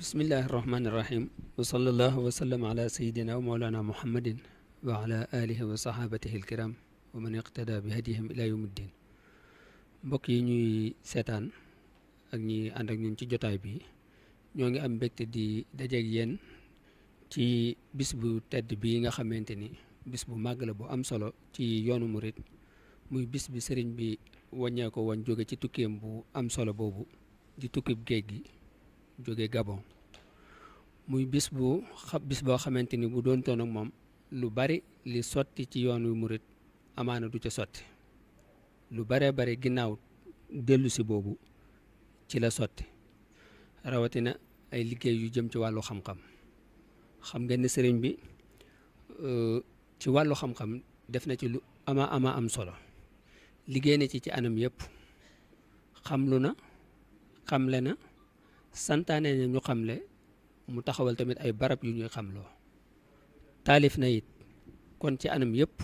bismillahi irrahmani irrahim wa sallallahu wa sallam ala sayidina wa mawlana muhammadin wa ala alihi wa sahabatihi alkiram wa man iqtada bi hadihim ila yawmiddin. mbokk yi ñuy seetaan ak ñi ànd ak ñun ci jotaay bi ñoo ngi am mbégte di dajeeg yéen ci bis bu tedd bi nga xamante ni bis bu màgg la bu am solo ci yoonu murit, muy bis bi sëriñ bi wàññee ko woon jóge ci tukkeem bu am solo boobu di tukkib géej gi jóge Gabon. muy bis boo xamante ni bu doon toon ak moom lu bari li sotti ci yoonu murit amaana du ca sotti, lu baree bari ginnaaw dellu si boobu ci la sotti, rawatina ay liggéey yu jëm ci wàllu xam-xam. xam ngeen ne sëriñ bi ci wàllu xam-xam def na ci lu ama am solo, liggéey na ci anam yëpp. xamlu na, xamle na, santaane na ñu xamle, mu taxawal tamit ay barab yu ñuy xamloo. taalif na it kon ci anam yëpp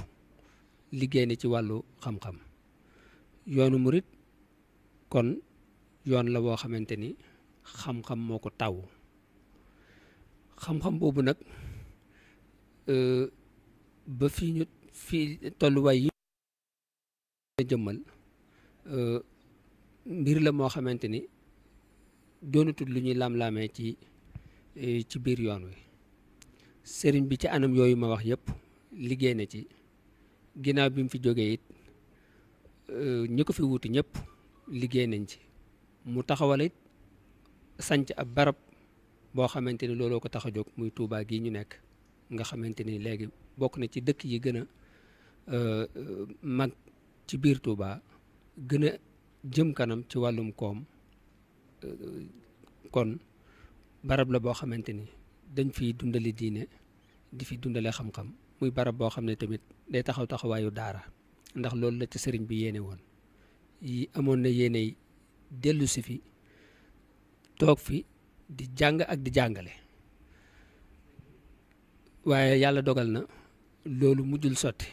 liggéey na ci wàllu xam-xam. yoonu murit kon yoon la boo xamante ni xam-xam moo ko taw. xam-xam boobu nag ba fii tolluwaay yi jëmmal mbir la moo xamante ni doonatul lu ñuy lam-laamee ci biir yoon wi. sëriñ bi ci anam yooyu ma wax yëpp liggéey na ci. ginnaaw bi mu fi jógee it ñi ko fi wuti ñëpp liggéey nañ ci. mu taxawal it sanc ab barab boo xamante ni looloo ko tax a jóg, muy Touba gii ñu nekk, nga xamante ni léegi bokk na ci dëkk yi gën a mag ci biir Touba, gën a jëm kanam ci wàllum koom. kon barab la boo xamante ni dañ fiy dundali diine, di fi dundale xam-xam. muy barab boo xam ne tamit day taxawaayu daara, ndax loolu la ci sëriñ bi yéene woon. yi amoon na yéene dellu si fi, toog fi di jàng ak di jàngale. waaye yàlla dogal na loolu mujjul sotti,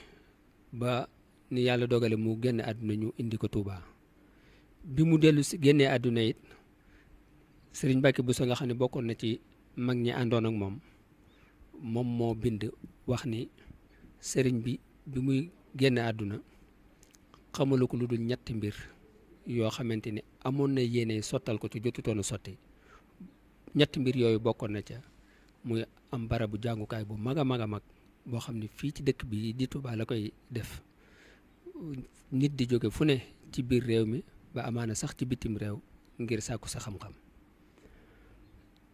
ba ni yàlla dogale mu génn àdduna ñu indi ko Touba. bi mu dellu si génnee àdduna it sëriñ Mbàkke Buso nga xam ne bokkoon na ci mag ñi àndoon ak moom moo bind wax ni sëriñ bi muy génn àdduna xamalu ko lu dul ñetti mbir yoo xamante ni amoon na yéene sottal ko ci jotutoon a sotti. ñetti mbir yooyu bokkoon na ca, muy am barabu jàngukaay bu mag a mag boo xam ne fii ci dëkk bi di Touba la koy def. nit di jóge fu ne ci biir réew mi ba amaana sax ci bitim réew ngir sàkku sa xam-xam.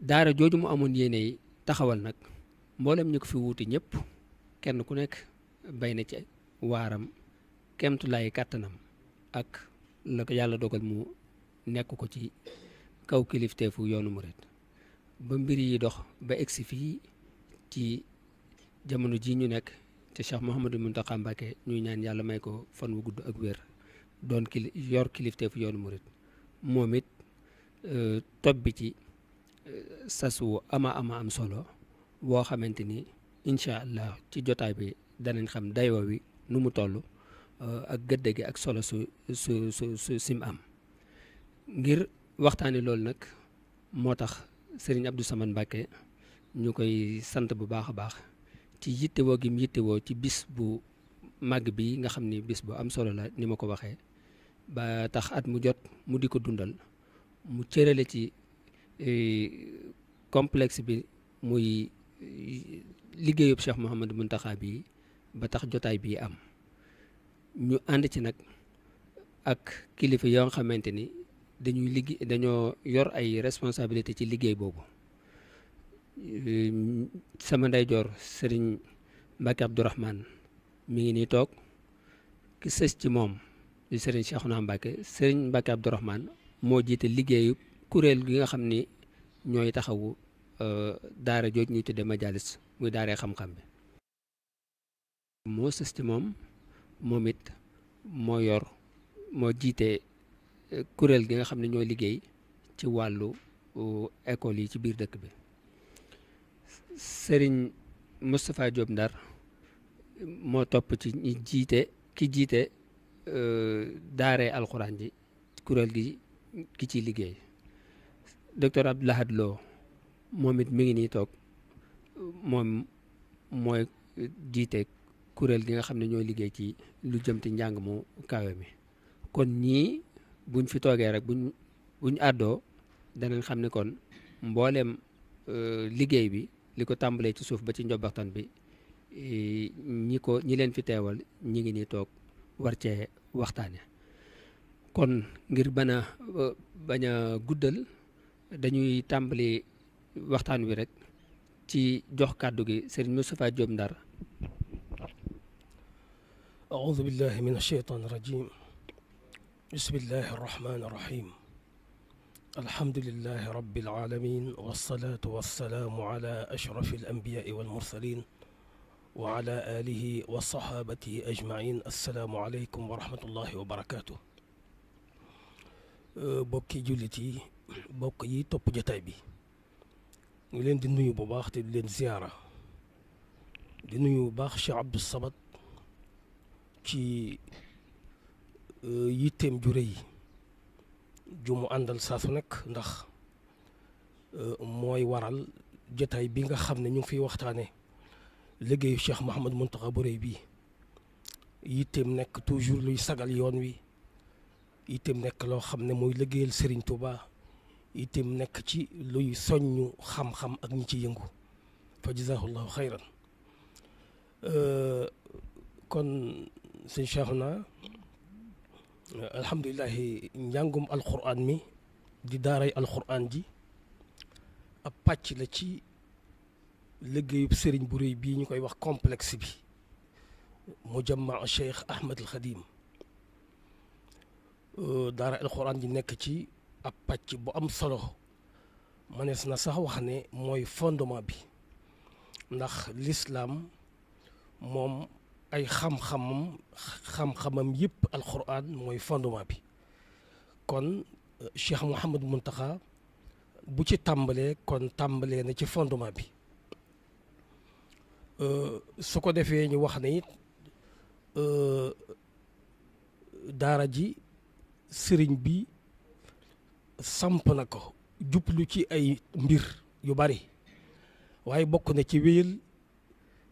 daara jooju mu amoon yéene taxawal nag, mboolem ñu ko fi wuuti ñëpp kenn ku nekk bay na ci waaram kemtulaay kàttanam, ak la ko yàlla dogal mu nekk ko ci kaw kilifteefu yoonu murit. ba mbir yi dox ba egsi fii ci jamono ji ñu nekk te Cheikh Mouhamadou Mountakha Mbacké ñuy ñaan yàlla may ko fan wu gudd ak wér, doon yor kilifteefu yoonu murit. moom it topp bi ci sas wu ama am solo boo xamante ni incha allah ci jotaay bi danañ xam dayoo wi nu mu toll, ak gëdd gi ak solo su sim am. ngir waxtaane loolu nag moo tax sëriñ Abdou Samad Mbacké ñu koy sant bu baax a baax ci yittewoo gi mu yittewoo ci bis bu màgg bi nga xam ni bis bu am solo la, ni ma ko waxee, ba tax at mu jot mu di ko dundal. mu cërale ci complexe bi muy liggéeyub Cheikh Mouhamadou Mountakha bi, ba tax jotaay bii am. ñu ànd ci nag ak kilifa yoo nga xamante ni dañoo yor ay responsabilité ci liggéey boobu. sama ndeyjoor sëriñ Mbacke Abdourahmane mi ngi nii toog. ki sës ci moom di sëriñ Cheikhouna Mbacke. sëriñ Mbacke Abdourahmane moo jiite liggéeyu kuréel gi nga xam ni ñooy taxawu daara jooj ñuy tudde majalis, muy daaree xam-xam bi. moo sës ci moom it moo jiite kuréel gi nga xam ne ñooy liggéey ci wàllu école yi ci biir dëkk bi. sëriñ Moustapha Diop Ndar moo topp ci ki jiite daaree alxuraan ji, kuréel gi ki ciy liggéey. docteur Abdoulahad Lo moom it mi ngi nii toog moom mooy jiite kuréel gi nga xam ne ñooy liggéey ci lu jëm ci njàng mu kawe mi kon ñii buñ fi toogee rek buñ àddoo danañ xam ne kon mbooleem liggéey bi li ko tàmbalee ci suuf ba ci njobbaxtan bi ñi leen fi teewal ñi ngi nii toog war cee waxtaane kon ngir bañ a guddal dañuy tàmbali waxtaan wi rek ci jox kàddu gi Serigne Moustapha Diop Ndar. أعوذ بالله من الشيطان الرجيم بسم الله الرحمن الرحيم الحمد لله رب العالمين والصلاة والسلام على أشرف الأنبياء والمرسلين وعلى آله وصحابته أجمعين السلام عليكم ورحمة الله وبركاته bokki jullit yi bokk yi topp jotaay bi ngi leen di nuyu bu baax te di leen ziyaara di nuyu bu baax Cheikh Abdou Samad ci yitteem ju rëy ju mu àndal saa su nekk ndax mooy waral jotaay bi nga xam ne ñu ngi fiy waxtaane liggéeyu Cheikh Mouhamadou Mountakha bu rëy bi yitteem nekk toujours luy sagal yoon wi itam nekk loo xam ne mooy liggéeyal Serigne Touba itam nekk ci luy soññu xam-xam ak ñi ci yëngu fa jazaahullahu xayran kon sëñ Cheikhouna alhamdulilahi njàngum alquran mi di daaray alquran ji ab pàcc la ci liggéeyub Serigne bu rëy bii ñu koy wax complexe bi mujamma Cheikh Ahmed al Khadim daara alxuraan ji nekk ci ab pàcc bu am solo mënees na sax wax ne mooy fondement bi ndax lislaam moom ay xam-xamam yëpp alxuraan mooy fondement bi kon Cheikh Mouhamadou Mountakha bu ci tàmbalee kon tàmbalee na ci fondement bi su ko defee ñu wax ne it daara ji sëriñ bi samp na ko jublu ci ay mbir yu bari waaye bokk na ci wéyal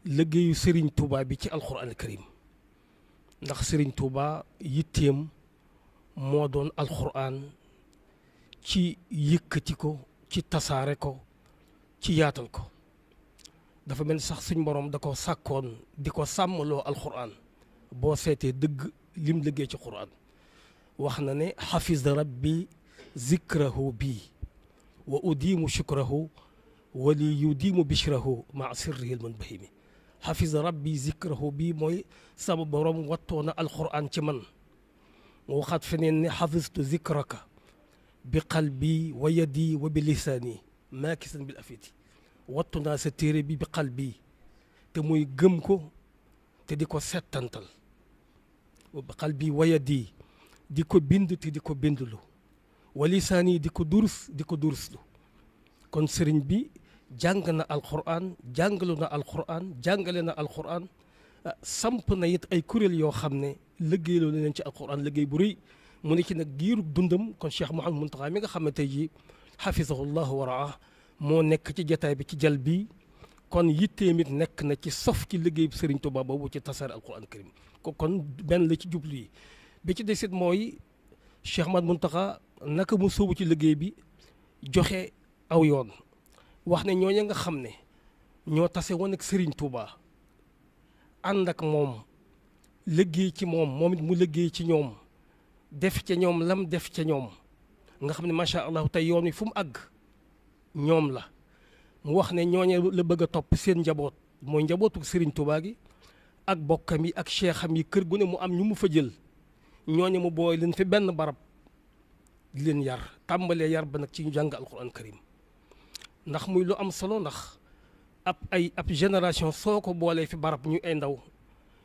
liggéeyu sëriñ Touba bi ci alxuraan karim ndax sëriñ Touba yitteem moo doon alxuraan ci yëkkati ko ci tasaare ko ci yaatal ko dafa mel sax suñ borom da ko sàkkoon di ko sàmmaloo alxuraan boo seetee dëgg lim liggéey ci xuraan wax na ne xafiz rabbi zikrahu bii wa udiimu shukrahu wali yudiimu bishrahu maa sirrihi lmunbahimi xafiz rabbi zikrahu bii mooy sama borom wattoona alquran ci man mu waxaat feneen ne xafiztu zikraka bi qalbi wa yadi wa bi lisaani maakisan bil afiti wattu naa sa téere bi qalbi te muy gëm ko te di ko settantal bi qalbi wa yadi di ko bind te di ko bindlu walisaani di ko duruslu kon sëriñ bi jàng na alquran jàngalu na alquran jàngale na alquran samp na it ay kuréel yoo xam ne liggéeyloo leen ci alquran liggéey bu rëy mu ne ci nag giirug dundam kon Cheikh Mouhamadou Mountakha mi nga xam ne tey jii xafisahullahu wa raa moo nekk ci jataay bi ci jal bi kon yitteem it nekk na ci sof ci liggéey sëriñ Tuubaa boobu ci tasaare alquran karim kon benn la ci jublu yi bi ci desit mooy Cheikh Mouhamadou Mountakha naka mu sóobu ci liggéey bi joxe aw yoon wax ne ñooñu nga xam ne ñoo tase woon ak Serigne Touba ànd ak moom liggéey ci moom moom it mu liggéey ci ñoom def ca ñoom lam def ca ñoom nga xam ne macha allah tey yoon wi fu mu àgg ñoom la mu wax ne ñooñu la bëgg a topp seen njaboot mooy njabootu Serigne Touba gi ak bokkam yi ak cheikham yi kër gu ne mu am ñu mu fa jël ñooñu mu booy leen fi benn barab di leen yar tàmbalee yar ba nag ci ñu jàng alquran karim ndax muy lu am solo ndax ab génération soo ko boolee fi barab ñu ay ndaw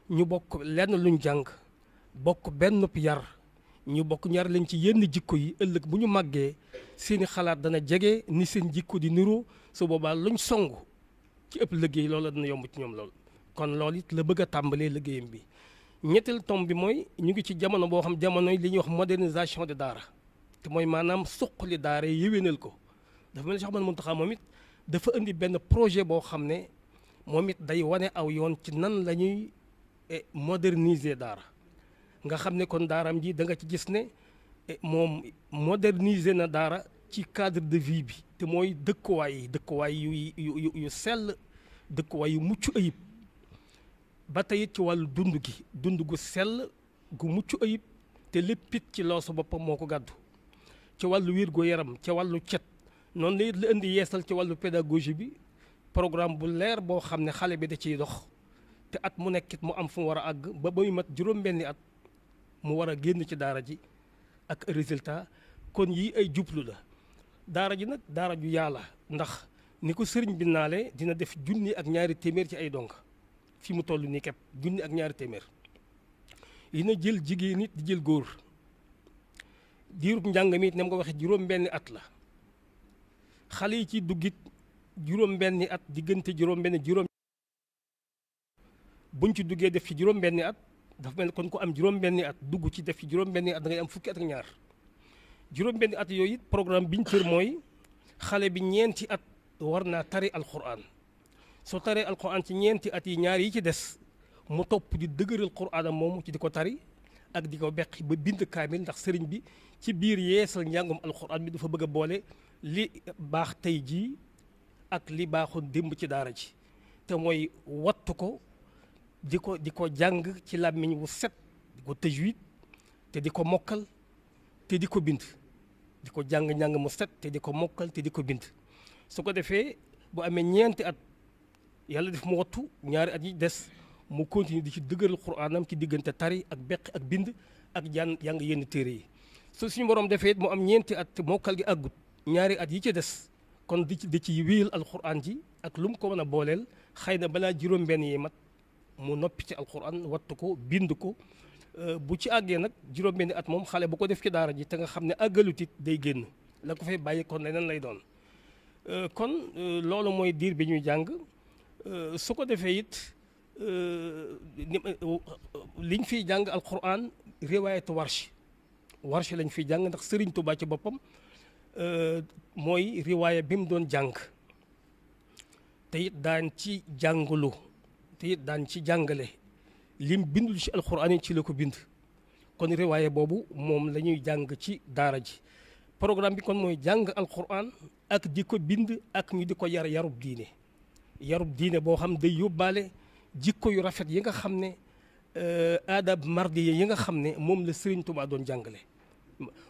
ñu bokk lenn luñ jàng bokk benn yar ñu bokk ñaar lañ ci yenn jikko yi ëllëg bu ñu màggee seeni xalaat dana jege ni seen jikko di niroo su boobaa luñ song ci ëpp liggéey loola dana yomb ci ñoom lool kon loolu it la bëgg a tàmbalee liggéeyam bi ñetteel tomb bi mooy ñu ngi ci jamono boo xam jamono li ñuy wax modernisation de daara te mooy maanaam suqali daara yi yéwénal ko dafa mel ni Cheikh Mouhamadou Mountakha moom it dafa indi benn projet boo xam ne moom it day wane aw yoon ci nan la ñuy moderniser daara nga xam ne kon daaram ji da nga ci gis ne moom moderniser na daara ci cadre de vie bi te mooy dëkkuwaay yu sell dëkkuwaay yu mucc ayib ba tey it ci wàllu dund gu sell gu mucc ayib te léppit ci loosu boppam moo ko gàddu ci wàllu wér gu yaram ci wàllu cet noonu la it la indi yeesal ci wàllu pédagogie bi programme bu leer boo xam ne xale bi da ciy dox te at mu nekkit mu am fu mu war a àgg ba muy mat juróom-benni at mu war a génn ci daara ji ak résultat kon yii ay jublu la daara ji nag daara ju yàlla ndax ni ko sëriñ bi naale dina def 1,2 téeméer ci ay donga fi mu toll nii képp 1,2 téeméer dina jël jigéen nit di jël góor diirub njàng mi it ne ma ko waxee juróom-benni at la xale yi ci duggit juróom-benni at diggante juróom buñ ci duggee def ci juróom-benni at dafa mel kon ku am juróom-benni at dugg ci def ci juróom-benni at da ngay am fukki at ak ñaar juróom-benni at yooyu it programme biñ tër mooy xale bi ñeenti at war naa tari alquran soo taree alquran ci ñeenti at yi ñaar yi ci des mu topp di dëgëral quraanam moomu ci di ko tari ak di ko beqi ba bind kaamil ndax sëriñ bi ci biir yeesal njàngum alquran bi dafa bëgg a boole li baax tey jii ak li baaxoon démb ci daara ji te mooy wattu ko di ko jàng ci làmmiñ wu set di ko tajwid te di ko mokkal te di ko bind di ko jàng mu set te di ko mokkal te di ko bind su ko defee bu amee ñeenti at yàlla def mu wattu ñaari at yi des mu continue di ci dëgëral quraanam ci diggante tari ak beqi ak bind ak jàng yenn téere yi su suñu borom defee mu am ñeenti at mokkal gi àggut ñaari at yi ci des kon di ci wéyal alquran ji ak lu mu ko mën a booleel xëy na balaa juróom-benn yi mat mu noppi ci alquran wattu ko bind ko bu ci àggee nag juróom-benni at moom xale bu ko def ci daara ji te nga xam ne àggalutit day génn la ko fay bàyyi kon leneen lay doon kon loolu mooy diir bi ñuy jàng su ko defee it liñ fiy jàng alquran riwaayatu warsh lañ fiy jàng ndax Sëriñ Tuubaa ci boppam mooy riwaaya bi mu doon jàng te it daan ci jàngalu te it daan ci jàngale lim bindul ci alquran yi ci la ko bind kon riwaaya boobu moom la ñuy jàng ci daara ji programme bi kon mooy jàng alquran ak di ko bind ak ñu di ko yarub diine boo xam day yóbbaale jikko yu rafet yi nga xam ne adab mardiya yi nga xam ne moom la Sëriñ Tuubaa doon jàngale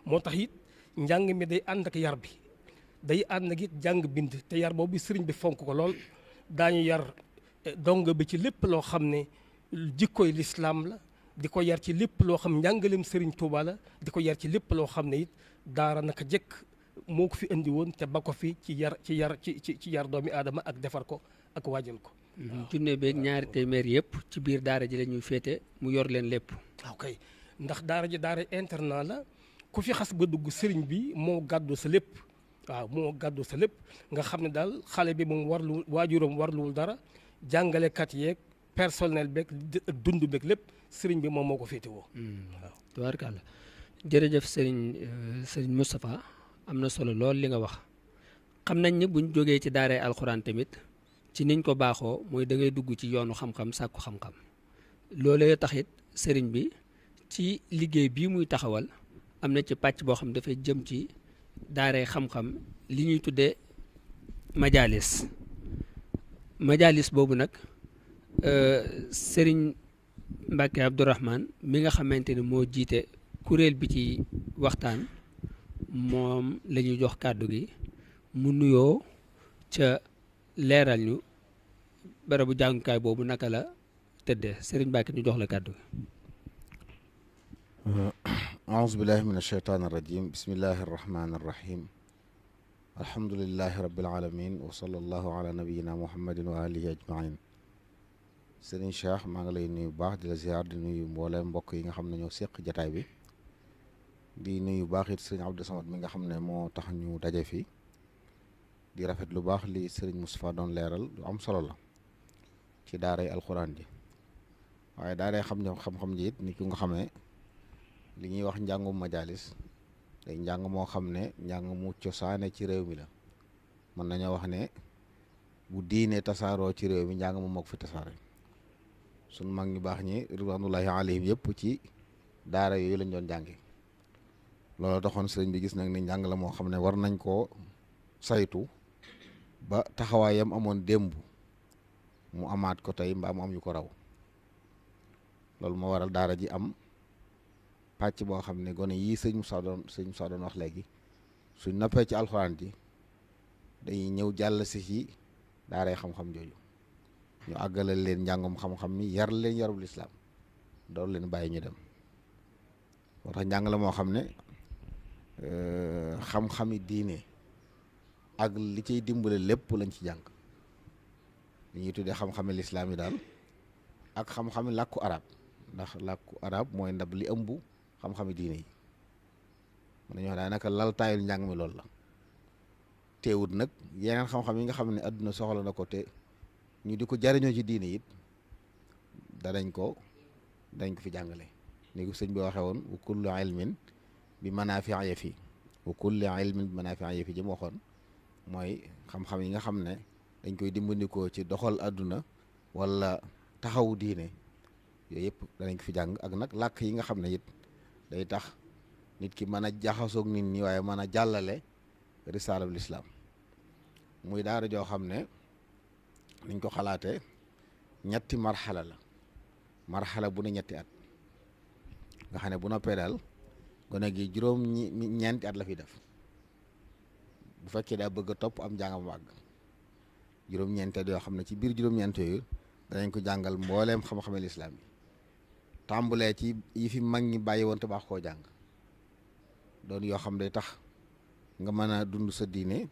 moo tax it njàng mi day ànd ak yar bi day ànd ak it jàng bind te yar boobu sëriñ bi fonk ko lool daañu yar donga bi ci lépp loo xam ne jikkoy lislaam la di ko yar ci lépp loo xam njàngaleem Sëriñ Tuubaa la di ko yar ci lépp loo xam ne it daara naka jëkk moo ko fi indi woon te ba ko fi ci yar doomi aadama ak defar ko ak waajal ko. junne beeg 2 téeméer yëpp ci biir daara ji la ñuy féete mu yor leen lépp. ok ndax daara ji daara internat la ku fi xas ba dugg sëriñ bi moo gàddu sa lépp moo gàddu sa lépp nga xam ne daal xale bi moom waajuram warluwul dara jàngalekat yeeg personnel beeg dund beeg lépp sëriñ bi moom moo ko féetewoo. waaw tubaarkàlla jërëjëf sëriñ Moustapha am na solo lool li nga wax xam nañ ni buñ jógee ci daaray alxuraan tamit ci niñ ko baaxoo mooy da ngay dugg ci yoonu xam-xam sàkku xam-xam loolee taxit sëriñ bi ci liggéey bii muy taxawal am na ci pàcc boo xam dafay jëm ci daaray xam-xam li ñuy tuddee majalis boobu nag sëriñ Mbàkke Abdourahman mi nga xamante ne moo jiite kuréel bi ci waxtaan moom la ñuy jox kàddu gi mu nuyoo ca leeral ñu barabu jàngukaay boobu naka la tëddee sëriñ Mbàkke ñu jox la kàddu gi. aouzu billahi min asheytaan irrajim bismillahi arrahmani irrahim alhamdulilahi rabbil alamin wa sallallahu ala nabiyina muhammadin wa alihi ajmain sëriñ Cheikh maa ngi lay nuyu bu baax di la ziar di nuyu mbooleem mbokk yi nga xam ne ñoo séq jataay bi di nuyu baax it sëriñ Abdou Samad mi nga xam ne moo tax ñu daje fii di rafet lu baax li sëriñ Moustapha doon leeral lu am solo la ci daaray alxuraan ji waaye daaray xam-xam ji it ni ki nga xamee li ñuy wax njàngum majalis day njàng moo xam ne njàng mu cosaane ci réew mi la mën nañoo wax ne bu diine tasaaroo ci réew mi njàng moom moo ko fi tasaare sun mag ñu baax ñi ridwanullahi alayhim yëpp ci daara yooyu lañ doon jànge loolu taxoon sëriñ bi gis nag ni njàng la moo xam ne war nañ koo saytu ba taxawaayam amoon démb mu amaat ko tey mbaa mu am yu ko raw loolu moo waral daara ji am pàcc boo xam ne gone yii sëñ Moussa doon wax léegi suñ noppee ci alxuraan ji dañuy ñëw jàll si ci daaray xam-xam jooju ñu àggalal leen njàngum xam-xam mi yar leen yarul islaam doon leen bàyyi ñu dem moo tax njàng la moo xam ne xam-xami diine ak li ciy dimbale lépp lañ ci jàng li ñuy tuddee xam-xami lislaam yi daal ak xam-xami làkku arab ndax làkku arab mooy ndab li ëmb xam-xami diine yi mën nañu wax daanaka laltaayul njàng mi loolu la teewut nag yeneen xam-xam yi nga xam ne àdduna soxla na ko te ñu di ko jariñoo ci diine it dañ ko fi jàngale ni ko sëñ bi waxee woon wa kullu ilmin bi manaafi'a fi wa kullu ilmin bi manaafi'a fi jëm waxoon mooy xam-xam yi nga xam ne dañ koy dimbandikoo ci doxal àdduna wala taxawu diine yooyu yëpp danañ ko fi jàng ak nag làkk yi nga xam ne it day tax nit ki mën a jaxasoog nit ñi waaye mën a jàllale risaalab lislaam muy daara joo xam ne niñ ko xalaatee ñetti marxala la marxala bu ne ñetti at nga xam ne bu noppee daal gone gi ñeenti at la fi def bu fekkee daa bëgg a topp am njàngam wàgg juróom-ñeenti at yoo xam ne ci biir juróom-ñeent yooyu danañ ko jàngal mbooleem xam-xame lislaam yi tàmbulee ci yi fi mag ñi bàyyi woon te baax koo jàng doon yoo xam day tax nga mën a dund sa diine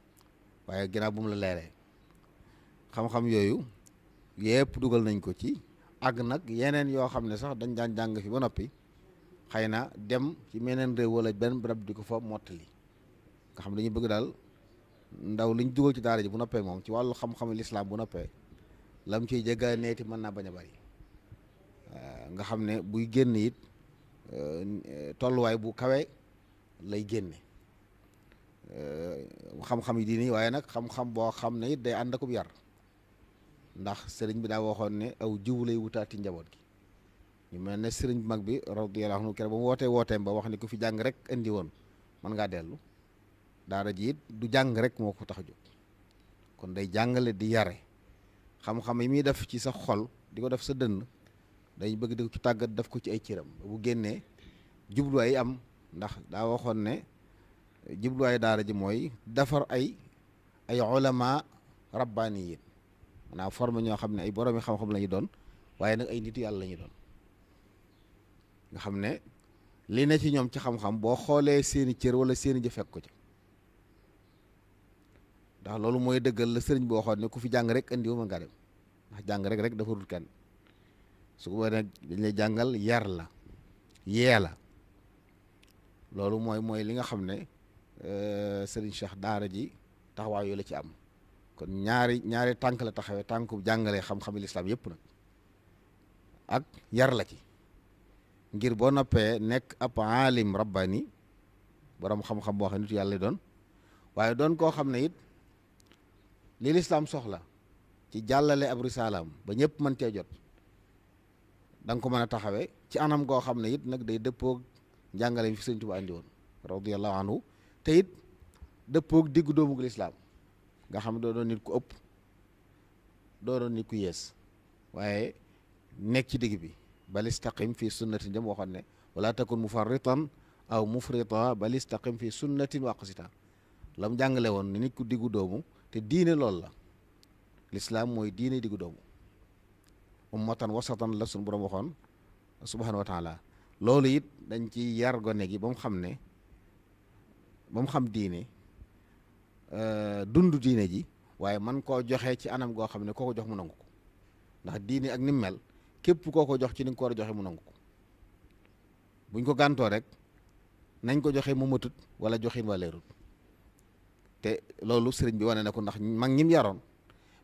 waaye ginnaaw bu mu la leeree xam-xam yooyu yépp dugal nañ ko ci ak nag yeneen yoo xam ne sax dañ daan jàng fi ba noppi xëy na dem ci meneen réew wala benn barab di ko fa mottali nga xam dañuy bëgg daal ndaw liñ dugal ci daara ji bu noppee moom ci wàllu xam-xamu lislaam bu noppee lam ciy jégga neeti mën naa bañ a bari nga xam ne buy génn it tolluwaay bu kawe lay génne xam-xam yi diini waaye nag xam-xam boo xam ne it day ànd akub yar ndax sëriñ bi daa waxoon ne aw jiw lay wutaati njaboot gi ñu mel ne sëriñ bu mag bi radiyallahu anhu keroog ba mu wooteem ba wax ne ku fi jàng rek indi woon mën ngaa dellu daara ji it du jàng rek moo ko tax a jóg kon day jàngale di yare xam-xam yi muy def ci sa xol di ko def sa dënn dañ bëgg di ko ci tàggat def ko ci ay cëram bu génnee jubluwaay yi am ndax daa waxoon ne jubluwaay daara ji mooy defar ay ulama rabbaniyin maanaam forme ñoo xam ne ay boroomi xam-xam la ñu doon waaye nag ay nitu yàlla la ñu doon nga xam ne li ne ci ñoom ci xam-xam boo xoolee seeni cër wala seeni jëf fekk ko ci ndax loolu mooy dëggal la sëriñ boo waxoon ne ku fi jàng rek indi wu ma nga dem ndax jàng rek dafa dul kenn su ko nag dañ lay jàngal yar la yee la loolu mooy li nga xam ne sëriñ Cheikh daara ji taxawaay yu la ci am kon ñaari tànk la taxawee tànku jàngalee xam-xami lislaam yëpp nag ak yar la ci ngir boo noppee nekk ab aalim rabbani borom xam-xam boo xam ne nitu yàlla doon waaye doon koo xam ne it li lislaam soxla ci jàllale ab risaalaam ba ñëpp mën cee jot da nga ko mën a taxawee ci anam goo xam ne it nag day dëppoog njàngale mi fi sëñ Tuubaa andi woon radiyallahu anhu te it dëppoog diggu doomug lislaam nga xam ne doo doon nit ku ëpp doo doon nit ku yees waaye nekk ci digg bi bal istaqim fi sunnatin jëm waxoon ne wala takun mufarritan aw mufrita bal istaqim fi sunnatin waqsita la mu jàngale woon ne nit ku diggu doomu te diine loolu la lislaam mooy diine diggu doomu ummatan wasatan la suñu borom waxoon subhanahu wa taala loolu it dañ ci yar gone gi ba mu xam ne ba mu xam diine dund diine ji waaye man koo joxe ci anam goo xam ne koo ko jox mu nangu ko ndax diine ak ni mu mel képp koo ko jox ci ni nga ko war a joxe mu nangu ko buñ ko gàntoo rek nañ ko joxe mu matut wala joxin wa leerut te loolu sëriñ bi wane na ko ndax mag ñim yaroon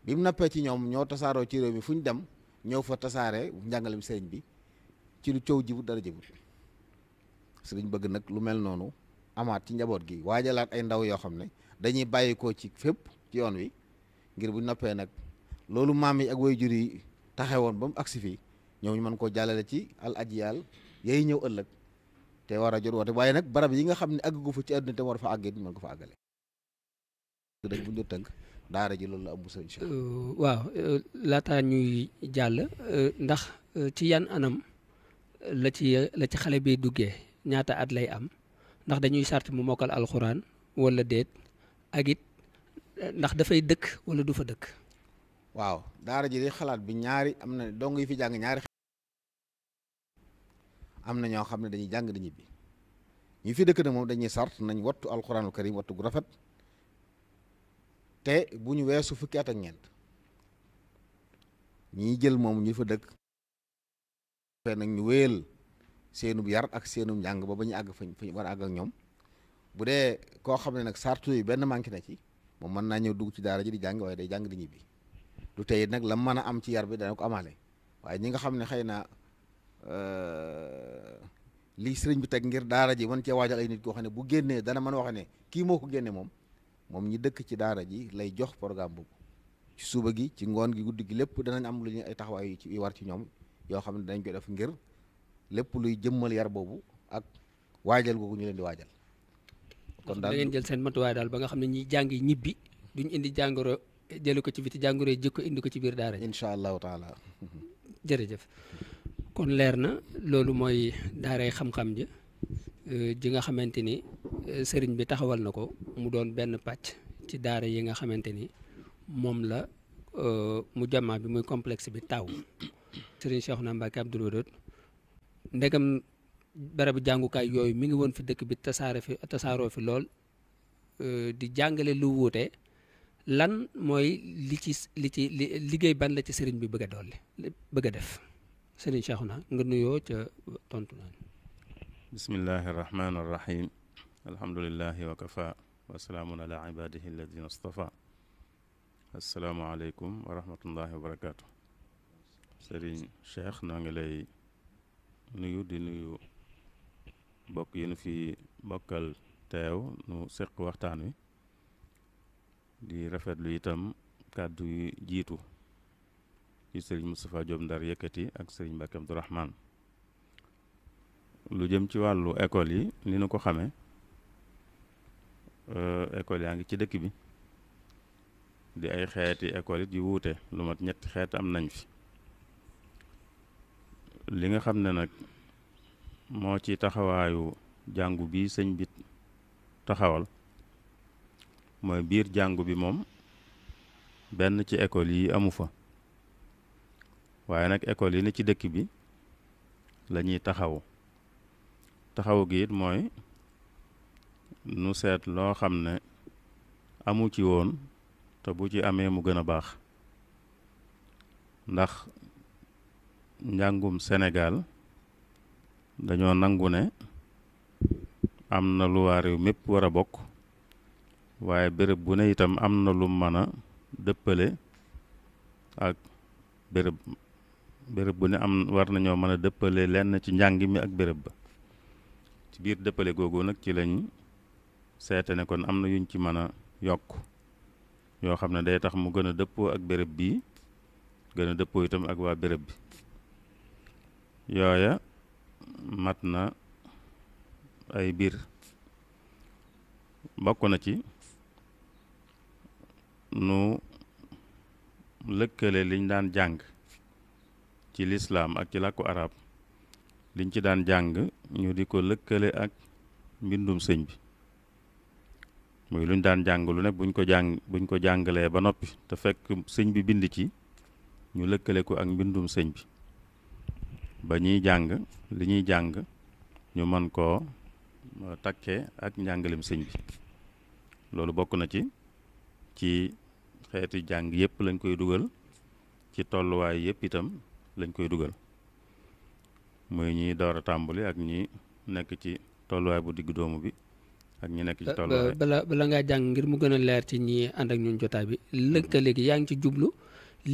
bi mu nappee ci ñoom ñoo tasaaroo ci réew mi fu ñu dem ñëw fa tasaare njàngalem sëriñ bi ci lu coow jibut dara jibut sëriñ bëgg nag lu mel noonu amaat ci njaboot gi waajalaat ay ndaw yoo xam ne dañuy bàyyikoo ci fépp ci yoon wi ngir bu noppee nag loolu maam yi ak waajur yi taxewoon ba mu agsi fii ñoom ñu mën koo jàllale ci al ajiyal yay ñëw ëllëg te war a jot woote waaye nag barab yi nga xam ne àggu fa ci àdduna te war fa àggee ñu mën ko fa àggale dañ bu ñu tënk daara ji loolu la am bu sëñ Cheikh waaw laataa ñuy jàll ndax ci yan anam la ci xale bi duggee ñaata at lay am ndax dañuy sart mu mokkal alxuraan wala déet ak it ndax dafay dëkk wala du fa dëkk. waaw daara ji di xalaat bi ñaari am na dong yi fi jàng ñaari am na ñoo xam ne dañuy jàng di ñibbi ñi fi dëkk nag moom dañuy sart nañ wattu alxuraanul karim wattu gu rafet te bu ñu weesu fukki at ak ñeent ñiy jël moom ñu fa dëkk fe nag ñu wéyal seenub yar ak seenub njàng ba ñu àgg fañ war a àgg ak ñoom bu dee koo xam ne nag sartu yi benn manqué na ci moom mën naa ñëw dugg ci daara ji di jàng waaye day jàng di ñibbi du tey nag la mën a am ci yar bi dana ko amaale waaye ñi nga xam ne xëy na lii sëriñ bi teg ngir daara ji mën cee waajal ay nit koo xam ne bu génnee dana mën a wax ne kii moo ko génne moom ñi dëkk ci daara ji lay jox programme boobu ci suba gi ci ngoon gi guddi gi lépp danañ am lu ñu ay taxawaay yu war ci ñoom yoo xam ne danañ ko def ngir lépp luy jëmmal yar boobu ak waajal googu ñu leen di waajal. kon daal da ngeen jël seen matuwaay daal ba nga xam ne ñiy jàngi ñibbi duñ indi jàngoro jële ko ci biti jàngoro jikko indi ko ci biir daara ji. incha allahu taala. jërëjëf kon leer na loolu mooy daaray xam-xam ji nga xamante ni sëriñ bi taxawal na ko mu doon benn pàcc ci daara yi nga xamante ni moom la mu jamaa bi muy complexe bi taw sëriñ Cheikhouna Mbacké Abdoul Wadoud ndegam barabu jàngukaay yooyu mi ngi woon fi dëkk bi tasaaroo fi lool di jàngale lu wuute lan mooy liggéey ban la ci sëriñ bi bëgg a dolli bëgg a def sëriñ Cheikhouna nga nuyoo ca tontu naan bismillahi irrahmani irrahim alhamdulilahi wa kafa wa salaamun ala ibadihi alladina astafa asalaamualeykum wa rahmatullahi wa barakatu sëriñ Cheikh noo ngi lay nuyu di nuyu bokk yi nu fi bokkal teew nu seq waxtaan wi di rafetlu itam kàddu yu jiitu ci sëriñ Moustapha Diop Ndar yëkkati ak sëriñ Mbacké Abdourahmane lu jëm ci wàllu école yi ni nu ko xamee école yaa ngi ci dëkk bi di ay xeeti école it yu wuute lu mat ñetti xeet am nañ fi li nga xam ne nag moo ci taxawaayu jàngu bi sëñ bi taxawal mooy biir jàngu bi moom benn ci école yi amu fa waaye nag école yi ne ci dëkk bi la ñuy taxawu gi it mooy nu seet loo xam ne amu ci woon te bu ci amee mu gën a baax ndax njàngum Sénégal dañoo nangu ne am na lu waa réew mépp war a bokk waaye béréb bu ne itam am na lu mën a dëppale ak béréb bu ne war nañoo mën a dëppale lenn ci njàng mi ak béréb ba ci biir dëppale googu nag ci lañ seete ne kon am na yuñ ci mën a yokk yoo xam ne day tax mu gën a dëppoo ak béréb bii gën a dëppoo itam ak waa béréb bi yooya mat na ay biir bokk na ci nu lëkkale liñ daan jàng ci lislaam ak ci làkku arab liñ ci daan jàng ñu di ko lëkkale ak mbindum sëñ bi muy luñ daan jàng lu ne buñ ko jàngalee ba noppi te fekk sëñ bi bind ci ñu lëkkale ko ak mbindum sëñ bi ba ñuy jàng li ñuy jàng ñu mën koo takkee ak njàngalem sëñ bi loolu bokk na ci xeeti jàng yëpp lañ koy dugal ci tolluwaay yëpp itam lañ koy dugal muy ñi door a tàmbali ak ñi nekk ci tolluwaay bu digg doomu bi ak ñi nekk ci tolluwaay bala ngaa jàng ngir mu gën a leer ci ñi ànd ak ñun jotaay bi lëkkale gi yaa ngi ci jublu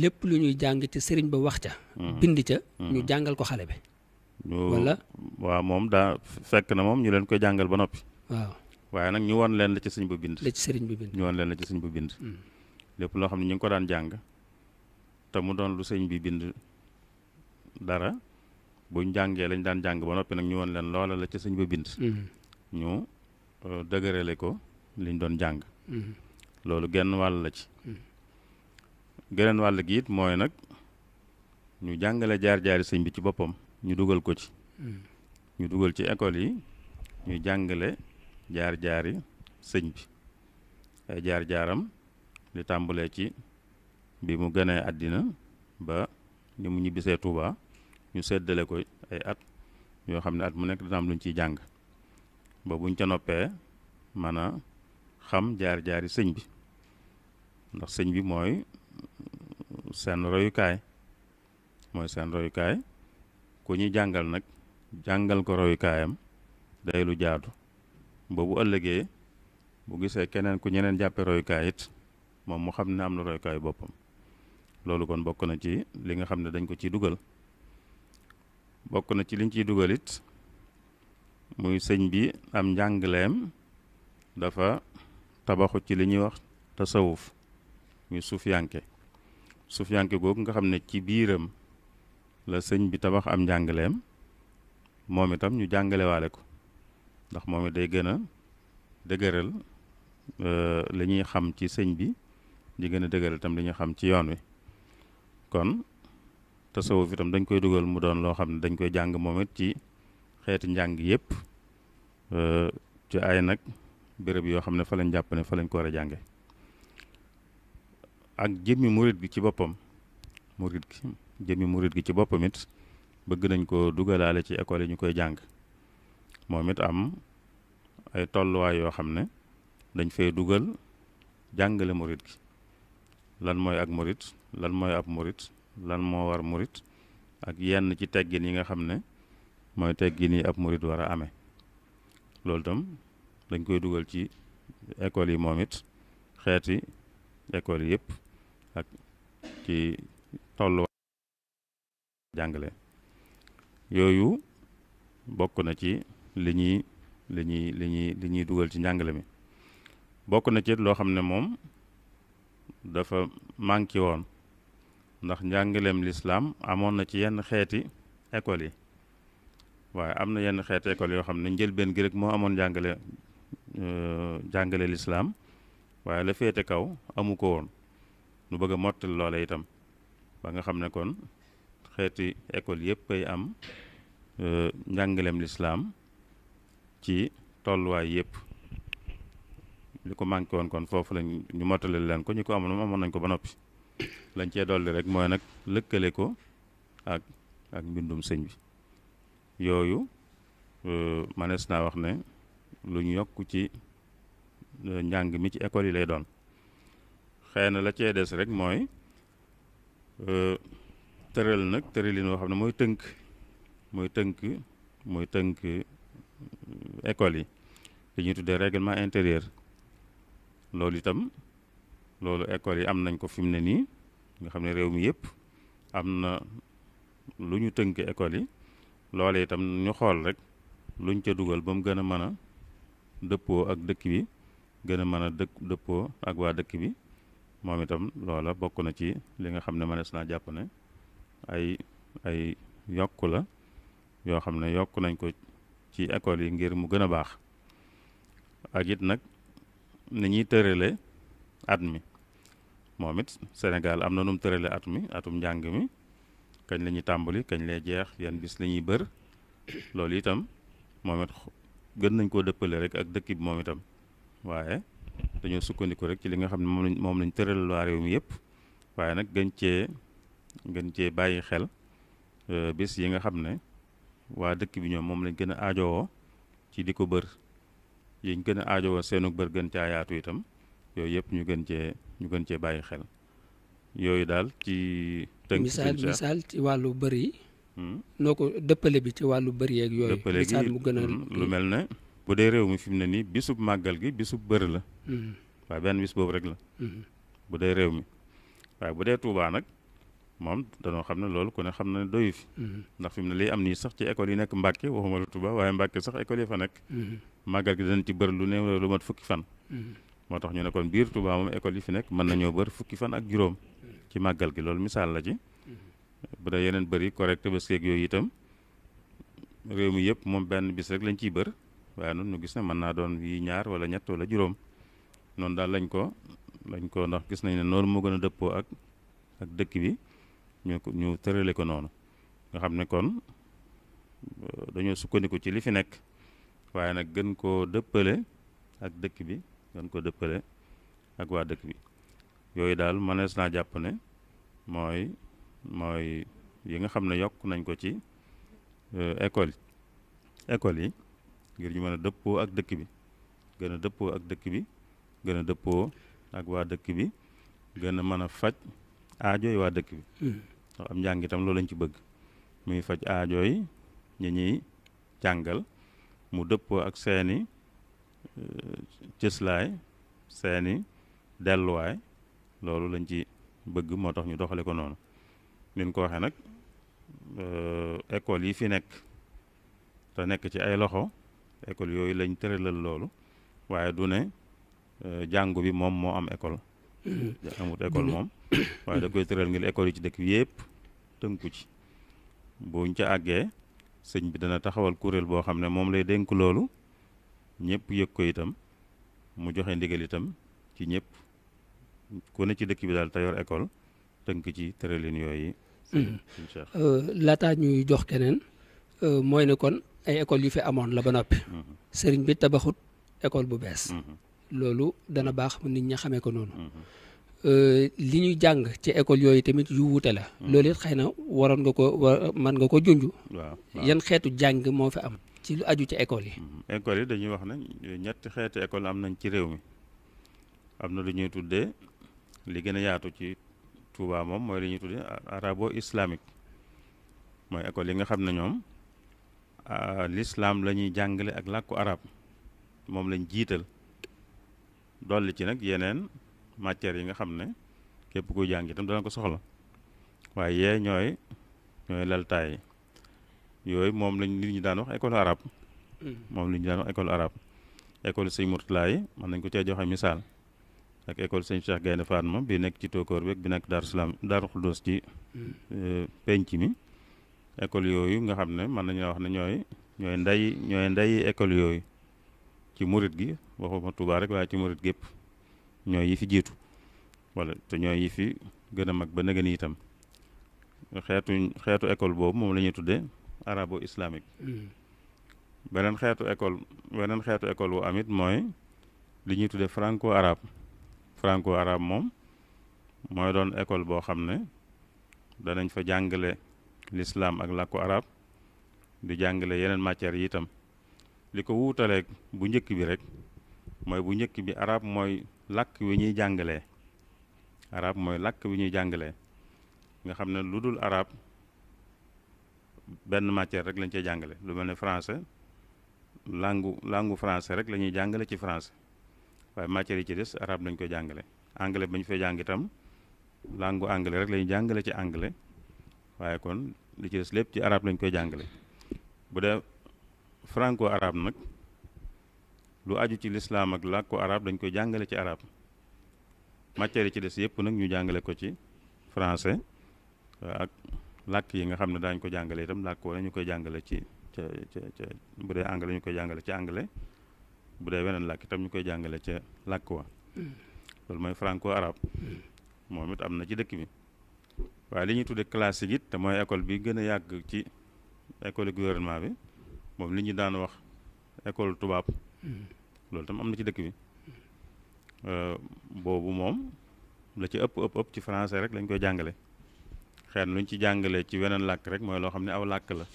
lépp lu ñuy jàng ci sëriñ ba wax ca bind ca ñu jàngal ko xale bi wala waaw moom daa fekk na moom ñu leen koy jàngal ba noppi waaw waaye nag ñu won leen la ci sëriñ ba bind la ci sëriñ bi bind ñu won leen la ci sëriñ ba bind lépp loo xam ne ñu ngi ko daan jàng te mu doon lu sëñ bi bind dara buñ jàngee lañ daan jàng ba noppi nag ñu woon leen loola la ca sëñ ba bind ñu dëgërale ko liñ doon jàng loolu genn wàll la ci geneen wàll gi it mooy nag ñu jàngale jaar-jaari sëñ bi ci boppam ñu dugal ko ci ñu dugal ci école yi ñu jàngale jaar-jaari sëñ bi ay jaar-jaaram li tàmbalee ci bi mu gënee àddina ba ni mu ñibbisee Touba ñu seddale ko ay at yoo xam ne at mu nekk dina am luñ ciy jàng ba buñ ca noppee mën a xam jaar-jaari sëñ bi ndax sëñ bi mooy seen royukaay ku ñuy jàngal nag jàngal ko royukaayam day lu jaadu ba bu ëllëgee bu gisee keneen ku ñeneen jàppe royukaay it moom mu xam ne am na royukaayu boppam loolu kon bokk na ci li nga xam ne dañ ko ciy dugal bokk na ci liñ ciy dugal it muy sëñ bi am njàngaleem dafa tabaxu ci li ñuy wax tasawuf muy suufiyanke googu nga xam ne ci biiram la sëñ bi tabax am njàngaleem moom itam ñu jàngalewaale ko ndax moom it day gën a dëgëral li ñuy xam ci sëñ bi di gën a dëgëral itam li ñuy xam ci yoon wi kon tasawuf itam dañ koy dugal mu doon loo xam ne dañ koy jàng moom it ci xeeti njàng yépp ci ay nag béréb yoo xam ne fa lañ jàpp ne fa lañ ko war a jànge ak jëmmi murit gi ci boppam murit gi ci boppam it bëgg nañ ko dugalaale ci école yi ñu koy jàng moom it am ay tolluwaay yoo xam ne dañ fay dugal jàngale murit gi lan mooy ak murit lan mooy ab murit lan moo war murit ak yenn ci teggin yi nga xam ne mooy teggin yi ab murit war a amee loolu itam dañ koy dugal ci école yi moom it xeeti école yi yëpp ak ci tolluwaay jàngale yooyu bokk na ci li ñuy dugal ci njàngale mi bokk na ci loo xam ne moom dafa manqué woon ndax njàngaleem lislaam amoon na ci yenn xeeti école yi waaye am na yenn xeeti école yoo xam ne njëlbeen gi rek moo amoon jàngale lislaam waaye la féete kaw amu ko woon nu bëgg a mottali loola itam ba nga xam ne kon xeeti école yëpp ay am njàngaleem lislaam ci tolluwaay yëpp li ko manqué woon kon foofu lañ ñu mottali leen ko ñu ko amoon nañ ko ba noppi lañ cee dolli rek mooy nag lëkkale ko ak mbindum sëñ bi yooyu manees naa wax ne lu ñu yokk ci njàng mi ci école yi lay doon xëy na la cee des rek mooy tëral nag tëralin woo xam ne mooy tënk école yi li ñuy tuddee règlement intérieur loolu itam loolu école yi am nañ ko fi mu ne nii nga xam ne réew mi yëpp am na lu ñu tënk école yi loole itam ñu xool rek luñ ca dugal ba mu gën a mën a dëppoo ak dëkk bi gën a mën a dëppoo ak waa dëkk bi moom itam loola bokk na ci li nga xam ne mënees naa jàpp ne ay yokk la yoo xam ne yokk nañ ko ci école yi ngir mu gën a baax ak it nag ni ñuy tërale at mi moom it Sénégal am na nu mu tërale at mi atum njàng mi kañ la ñuy tàmbali kañ lay jeex yan bis la ñuy bër loolu itam moom it gën nañ koo dëppale rek ak dëkk bi moom itam waaye dañoo sukkandiku rek ci li nga xam ne moom lañ tëral waa réew mi yëpp waaye nag gën cee bàyyi xel bis yi nga xam ne waa dëkk bi ñoom moom lañ gën a aajowoo ci di ko bër yiñ gën a aajowoo seenu bër gën caa yaatu itam yooyu yëpp ñu gën cee bàyyi xel yooyu daal ci tënk misaal ci wàllu bër yi noo ko dëppale bi ci wàllu bër yeeg yooyu misaal mu gën a lu mel ne bu dee réew mi fi mu ne nii bisub màggal gi bisub bër la waaye benn bis boobu rek la bu dee réew mi waaye bu dee Tuubaa nag moom danoo xam ne loolu ku ne xam na ne doyu fi ndax fi mu ne liy am nii sax ci école yi nekk Mbàkke waxuma la Tuubaa waaye Mbàkke sax école yi fa nekk màggal gi danañ ci bër lu néew lu mat fukki fan moo tax ñu ne kon biir Touba moom école yi fi nekk mën nañoo bër fukki fan ak juróom ci màggal gi loolu misaal la ci bu dee yeneen bëri correct ba seeg yooyu itam réew mi yëpp moom benn bis rek lañ ciy bër waaye noonu ñu gis ne mën naa doon yi ñaar wala ñett wala juróom noonu daal lañ ko ndax gis nañ ne noonu moo gën a dëppoo ak dëkk bi ñu tërale ko noonu nga xam ne kon dañoo sukkandiku ci li fi nekk waaye nag gën koo dëppale ak dëkk bi gën koo dëppale ak waa dëkk bi yooyu daal mënees naa jàpp ne mooy yi nga xam ne yokk nañ ko ci école yi ngir ñu mën a dëppoo ak dëkk bi gën a dëppoo ak dëkk bi gën a dëppoo ak waa dëkk bi gën a mën a faj aajooy waa dëkk bi ndax am njàng itam loolu lañ ci bëgg muy faj aajooy ñi ñuy jàngal mu dëppoo ak seeni cëslaay seeni delluwaay loolu lañ ci bëgg moo tax ñu doxale ko noonu nin ko waxee nag école yi fi nekk te nekk ci ay loxo école yooyu lañ tëralal loolu waaye du ne jàngu bi moom moo am école amut école moom waaye da koy tëral ngir école yi ci dëkk bi yëpp tënku ci buñ ca àggee sëñ bi dana taxawal kuréel boo xam ne moom lay dénk loolu ñëpp yëg ko itam mu joxe ndigal itam ci ñëpp ku ne ci dëkk bi daal te yor école tënk ci tëralin yooyu laataa ñuy jox keneen mooy ne kon ay école yu fi amoon la ba noppi sëriñ bi tabaxut école bu bees loolu dana baax nit ñi xamee ko noonu li ñuy jàng ci école yooyu tamit yu wuute la loolu it xëy na waroon nga ko mën nga ko junj waaw yan xeetu jàng moo fi am ci lu aju ci école yi école yi dañuy wax ne ñetti xeeti école am nañ ci réew mi am na lu ñuy tuddee li gën a yaatu ci Touba moom mooy li ñuy tuddee arabo islamique mooy école yi nga xam ne ñoom l'islam la ñuy jàngale ak làkku arab moom lañ jiital dolli ci nag yeneen matières yi nga xam ne képp kuy jàng itam dana ko soxla waaye yee ñooy laltaay yooyu moom lañ li ñu daan wax école arabe moom li ñu daan wax école arabe école sëñ Mourtala yi mën nañ ko cee joxe misaal ak école sëñ Cheikh Gaynde Fatma bi nekk ci Tokor beeg bi nekk Darou Salaam Darou Khoudoss ci penc mi école yooyu nga xam ne mën nañu wax ne ñooy nday école yooyu ci murit gi waxuma Touba rek waaye ci murit gépp ñooy yi fi jiitu wala te ñooy yi fi gën a mag ba nëgën itam xeetu école boobu moom la ñuy tuddee arabo islamique beneen xeetu école bu amit mooy li ñuy tuddee franco arabe moom mooy doon école boo xam ne danañ fa jàngale l'islam ak làkku arab di jàngale yeneen matières yi itam li ko wuutaleeg bu njëkk bi rek mooy bu njëkk bi arab mooy làkk wi ñuy jàngalee nga xam ne lu dul arab benn matière rek lañ cey jàngale lu mel ne français langue français rek la ñuy jàngale ci français waaye matières yi ci des arab lañ koy jàngale anglais ba ñu fay jàng itam langue anglais rek la ñuy jàngale ci anglais waaye kon li ci des lépp ci arab lañ koy jàngale bu dee franco arabe nag lu aju ci lislaam ak làkku arab dañ koy jàngale ci arab matières yi ci des yëpp nag ñu jàngale ko ci français ak làkk yi nga xam ne daañu ko jàngale itam làkk wala ñu koy jàngale ci ca bu dee anglais ñu koy jàngale ci anglais bu dee weneen làkk itam ñu koy jàngale ca làkk wa loolu mooy franco arabe moom it am na ci dëkk bi waaye li ñuy tuddee classique it te mooy école bi gën a yàgg ci école gouvernement bi moom li ñu daan wax école tubaab loolu tam am na ci dëkk bi boobu moom la ci ëpp ci français rek lañ koy jàngale xëy na lu ñu ci jàngale ci weneen làkk rek mooy loo xam ne aw làkk la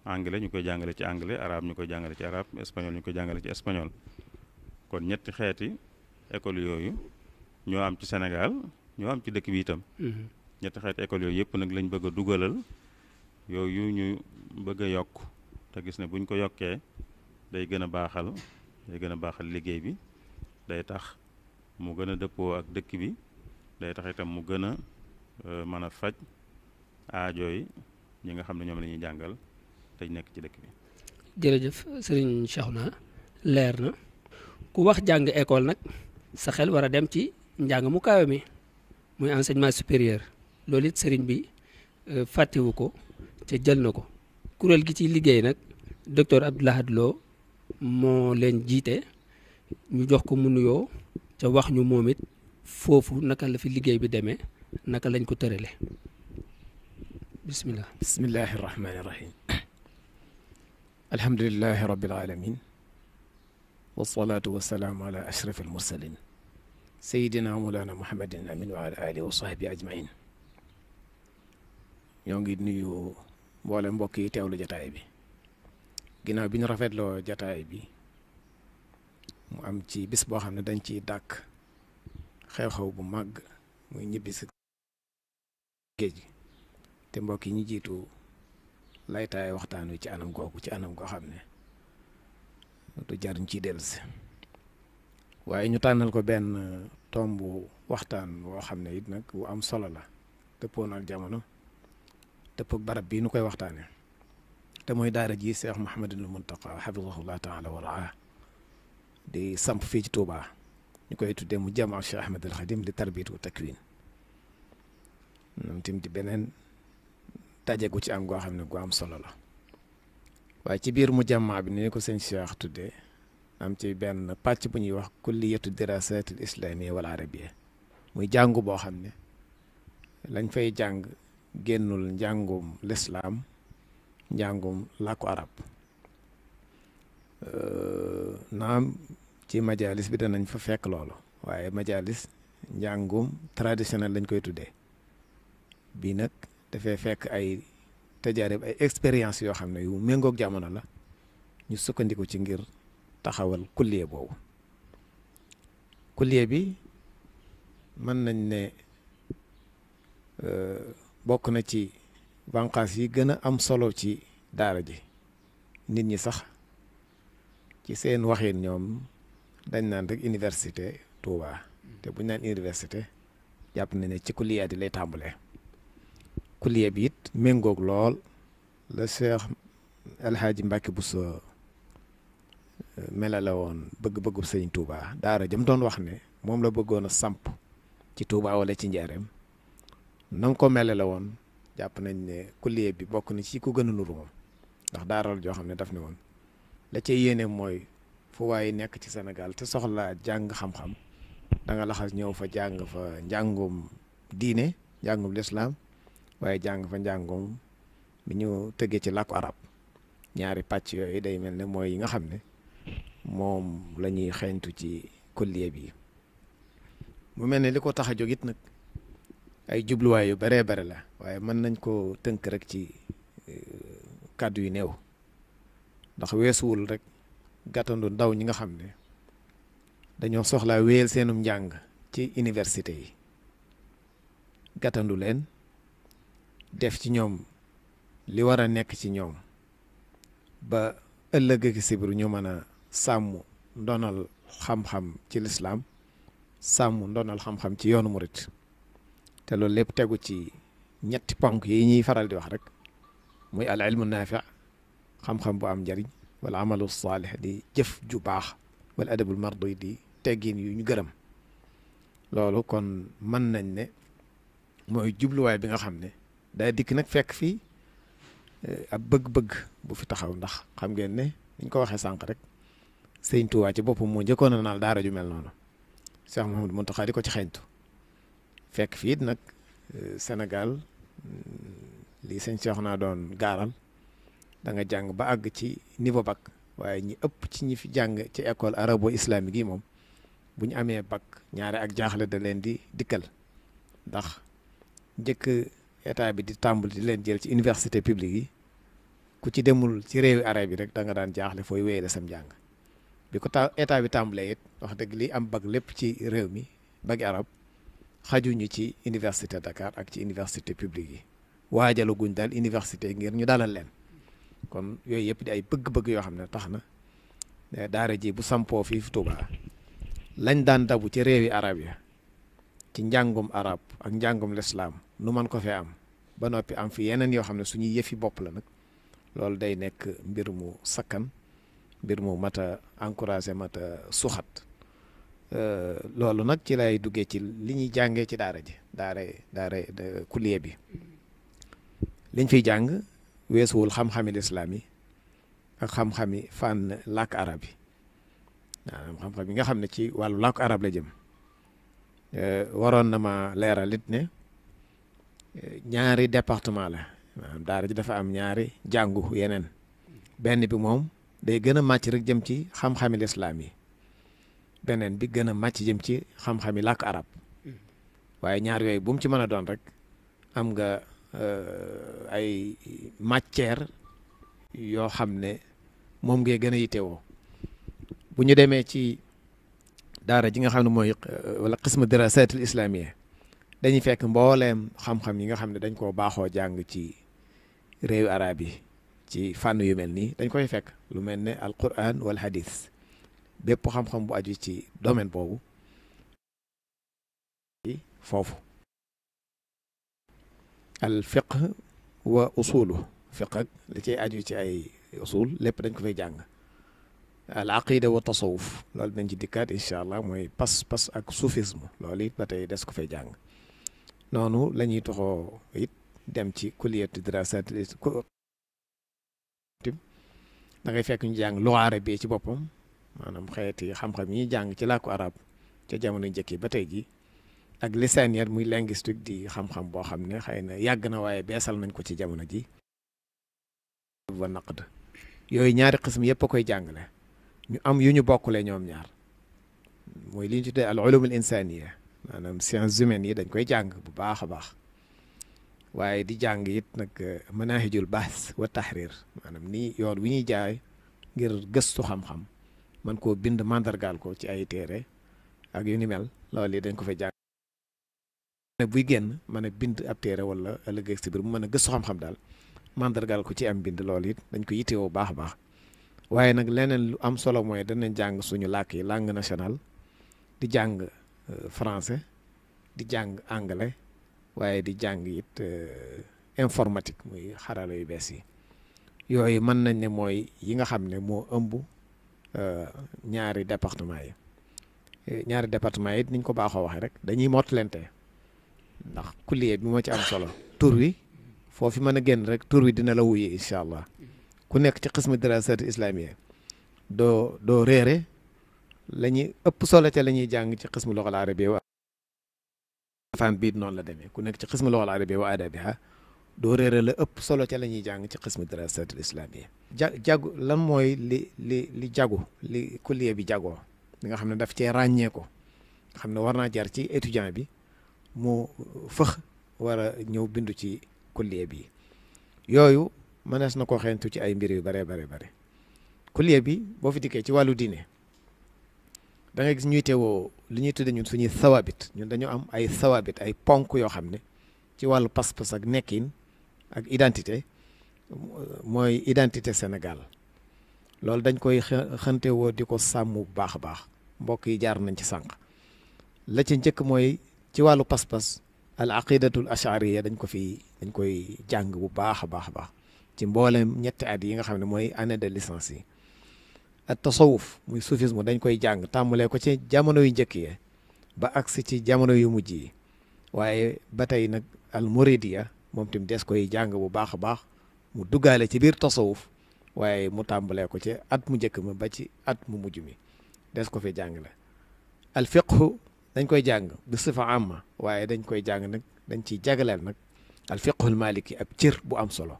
anglais ñu koy jàngale ci anglais arabe ñu koy jàngale ci arabe espagnol ñu koy jàngale ci espagnol kon ñetti xeeti école yooyu ñoo am ci Sénégal ñoo am ci dëkk bi itam ñetti xeeti école yooyu yëpp nag lañ bëgg a dugalal yooyu ñu bëgg a yokk te gis ne buñ ko yokkee day gën a baaxal liggéey bi day tax mu gën a dëppoo ak dëkk bi day tax itam mu gën a mën a faj aajooy ñi nga xam ne ñoom la ñuy jàngal te nekk ci dëkk bi. jërëjëf sëriñ Cheikhouna leer na ku wax jàng école nag sa xel war a dem ci njàng mu kaawe mi muy enseignement supérieur loolu it sëriñ bi fàttewu ko te jël na ko kuréel gi ci liggéey nag docteur Abdou Lahad Lo moo leen jiite ñu jox ko mu nuyoo te wax ñu moom it foofu naka la fi liggéey bi demee naka lañ ko tërale bismillah bismillahi irrahmani irrahim alhamdulilahi rabbil alamin wasalaatu wasalaamu ala ashraf almursalin sayidina mawlana muhammadin amin wa ala alihi wa sahbi ajmain ñoo ngi nuyu mboole mbokk yi teewlu jataay bi ginnaaw bi ñu rafetloo jataay bi mu am ci bis boo xam ne dañ ciy dàkk xew-xew bu màgg muy ñibbi si géej gi te mbokk yi ñu jiitu laytaay waxtaan wi ci anam googu ci anam goo xam ne du jar ñu ciy dellusi waaye ñu tànnal ko benn tomb waxtaan woo xam ne it nag bu am solo la dëppoon ak jamono dëpp ak barab bii nu koy waxtaane te mooy daara ji Cheikh Mouhamadul Muntaqa xafidahullah taala wa raa di samp fii ci Touba ñu koy tuddee mu jamaa Cheikh Ahmad al Xadim di tarbiyat wa takwin moom tim di beneen daje gu ci am goo xam ne gu am solo la waaye ci biir mu jamaa bi ni ko sëñ Cheikh tuddee am ci benn pàcc bu ñuy wax kulliyatu dirasat al islamiyya wal arabiyya muy jàngu boo xam ne lañ fay jàng génnul njàngum lislaam njàngum làkku arab naam ci majalis bi danañ fa fekk loolu waaye majalis njàngum traditionnel lañ koy tuddee bii nag dafay fekk ay tajaarib ay expérience yoo xam ne yu méngoog jamono la ñu sukkandiku ci ngir taxawal kulliye boobu kulliye bi mën nañ ne bokk na ci bànqaas yi gën a am solo ci daara ji nit ñi sax ci seen waxin ñoom dañ naan rek université Touba te buñ naan université jàpp na ne ci kulliyaat yi lay tàmbalee kulliye bi it méngoog lool la Cheikh Alhaaji Mbàkke Buso melale woon bëgg-bëggu sëñ Touba daara jëm doon wax ne moom la bëggoon a samp ci Touba wala ci Njaareem na nga ko melale woon jàpp nañ ne kulliye bi bokk na ci ku gën a nuru moom ndax daaral joo xam ne daf ne woon la ca yéene mooy fu waaye nekk ci Sénégal te soxlaa jàng xam-xam da nga laxas ñëw fa jàng fa njàngum diine njàngum lislaam waaye jàng fa njàngum bi ñu tëggee ci làkku arab ñaari pàcc yooyu day mel ne mooy yi nga xam ne moom la ñuy xeeñtu ci kulliye bi mu mel ne li ko tax a jóg it nag ay jubluwaay yu baree bare la waaye mën nañ ko tënk rek ci kàddu yu néew ndax weesuwul rek gàttandu ndaw ñi nga xam ne dañoo soxlaa wéyal seenum njàng ci université yi gàttandu leen def ci ñoom li war a nekk ci ñoom ba ëllëg ak sibru ñu mën a sàmm ndonal xam-xam ci lislaam sàmm ndonal xam-xam ci yoonu murit te loolu lépp tegu ci ñetti ponk yi ñuy faral di wax rek muy al ilmu naafi xam-xam bu am njariñ wala amalu saalih di jëf ju baax wala adabul mardi di teggin yu ñu gërëm loolu kon mën nañ ne mooy jubluwaay bi nga xam ne day dikk nag fekk fii ab bëgg-bëgg bu fi taxaw ndax xam ngeen ne niñ ko waxee sànq rek sëñ Tuubaa ci boppam moo njëkkoon a naal daara ju mel noonu Cheikh Mouhamadou Mountakha di ko ci xeeñtu fekk fii it nag Sénégal lii sëñ Cheikh naa doon gaaral da nga jàng ba àgg ci niveau bac waaye ñi ëpp ci ñi fi jàng ci école arabo islamique yi moom bu ñu amee bac ñaare ak jaaxle da leen di dikkal ndax njëkk état bi di tàmbali di leen jël ci université publique yi ku ci demul ci réewi arab yi rek da nga daan jaaxle fooy wéyale sam jàng bi ko état bi tàmbalee it wax dëgg li am bac lépp ci réew mi bagi arab xajuñu ci université Dakar ak ci université publique yi waajalu guñ daal université ngir ñu dalal leen kon yooyu yëpp di ay bëgg-bëgg yoo xam ne tax na daara ji bu sampoo fii fi Touba lañ daan dabu ci réewi arab ya ci njàngum arab ak njàngum lislaam nu man ko fee am ba noppi am fi yeneen yoo xam ne suñuy yëfi bopp la nag loolu day nekk mbir mu sakkan mbir mu mat a encouragé mat a suxat loolu nag ci lay duggee ci li ñuy jàngee ci daara ji daara kulliye bi liñ fiy jàng weesuwul xam-xami lislaam yi ak xam-xami fànn làkk arab yi maanaam xam-xam yi nga xam ne ci wàllu làkk arab la jëm waroon na ma leeral it ne ñaari département la maanaam daara ji dafa am ñaari jàngu yeneen benn bi moom day gën a màcc rek jëm ci xam-xami lislaam yi beneen bi gën a màcc jëm ci xam-xami làkk arab waaye ñaar yooyu bu mu ci mën a doon rek am nga ay matière yoo xam ne moom ngay gën a yittewoo bu ñu demee ci daara ji nga xam ne mooy wala qismu dirasaat al islamiyya dañuy fekk mbooleem xam-xam yi nga xam ne dañ koo baaxoo jàng ci réewu arab yi ci fànn yu mel nii dañ koy fekk lu mel ne al quran wal hadith bépp xam-xam bu aju ci domaine boobu foofu al fiqh wa usulu fiqh ak li ciy aju ci ay usul lépp dañ ko fay jàng al aqida wa tasawuf loolu dañ ci dikkaat incha allah mooy pas-pas ak soufisme loolu it ba tey des ko fay jàng noonu la ñuy toxoo it dem ci kulliyatu dirasat da ngay fekk ñu jàng lugha arabiyya ci boppam maanaam xeeti xam-xam yi jàng ci làkku arab ca jamono njëkk yi ba tey ji ak lisaaniyat muy linguistique di xam-xam boo xam ne xëy na yàgg na waaye beesal nañ ko ci jamono ji wa naqd yooyu ñaari xism yëpp a koy jàngale ñu am yu ñu bokkule ñoom ñaar mooy li ñu tuddee al ulum al insaniya maanaam sciences humaines yi dañ koy jàng bu baax a baax waaye di jàng it nag manahijul bahs wa tahrir maanaam nii yoon wi ñuy jaay ngir gëstu xam-xam man koo bind mandargaal ko ci ay téere ak yu ni mel loolu yi dañ ko fay jàng buy génn mën a bind ab téere wala ëllëg si biir mu mën a gëstu xam-xam daal mandargaal ko ci am bind loolu it dañ ko yittewoo baax a baax waaye nag leneen lu am solo mooy danañ jàng suñu làkk yi langue nationale di jàng français di jàng anglais waaye di jàng it informatique muy xarala yu bees yi yooyu mën nañ ne mooy yi nga xam ne moo ëmb ñaari département yi ñaari département yi niñ ko baaxoo waxee rek dañuy mottalante ndax kulliye bi moo ci am solo tur wi foofu mën a génn rek tur wi dina la wuye incha allah ku nekk ci qismu dirasat islamiyya doo réere la ñuy ëpp solo ca la ñuy jàng ci qismu lughal arabiyya wa fan biit noonu la demee ku nekk ci qismu lughal arabiyya wa adabiha doo réere la ëpp solo ca la ñuy jàng ci qismu dirasat islamiyya jagu lan mooy li jagu li kulliye bi jagoo li nga xam ne daf cee ràññee ko nga xam ne war naa jar ci étudiant bi mu fëx war a ñëw bindu ci kulliye bi yooyu mënees na koo xeentu ci ay mbir yu bare kulliye bi boo fi dikkee ci wàllu diine da ngay gis ñuy teewoo li ñuy tudde ñun suñuy sawaabit ñun dañoo am ay sawaabit ay ponk yoo xam ne ci wàllu pas-pas ak nekkin ak identité mooy identité Sénégal loolu dañ koy xantewoo di ko sàmm bu baax a baax mbokk yi jaar nañ ci sànq la ci njëkk mooy ci wàllu pas-pas al aqidatul ashariya dañ koy jàng bu baax a baax ci mboolem ñetti at yi nga xam ne mooy année de licence yi at tasawuf muy soufisme dañ koy jàng tàmbalee ko ci jamono yu njëkk yi ba agsi ci jamono yu mujj yi waaye ba tey nag al muridiya moom tamit des koy jàng bu baax a baax mu duggaale ci biir tasawuf waaye mu tàmbalee ko ci at mu njëkk ma ba ci at mu mujj mi des ko fi jàng la al fiqhu dañ koy jàng bi sifa amma waaye dañ koy jàng nag dañ ciy jagaleel nag al fiqhul maliki ab cër bu am solo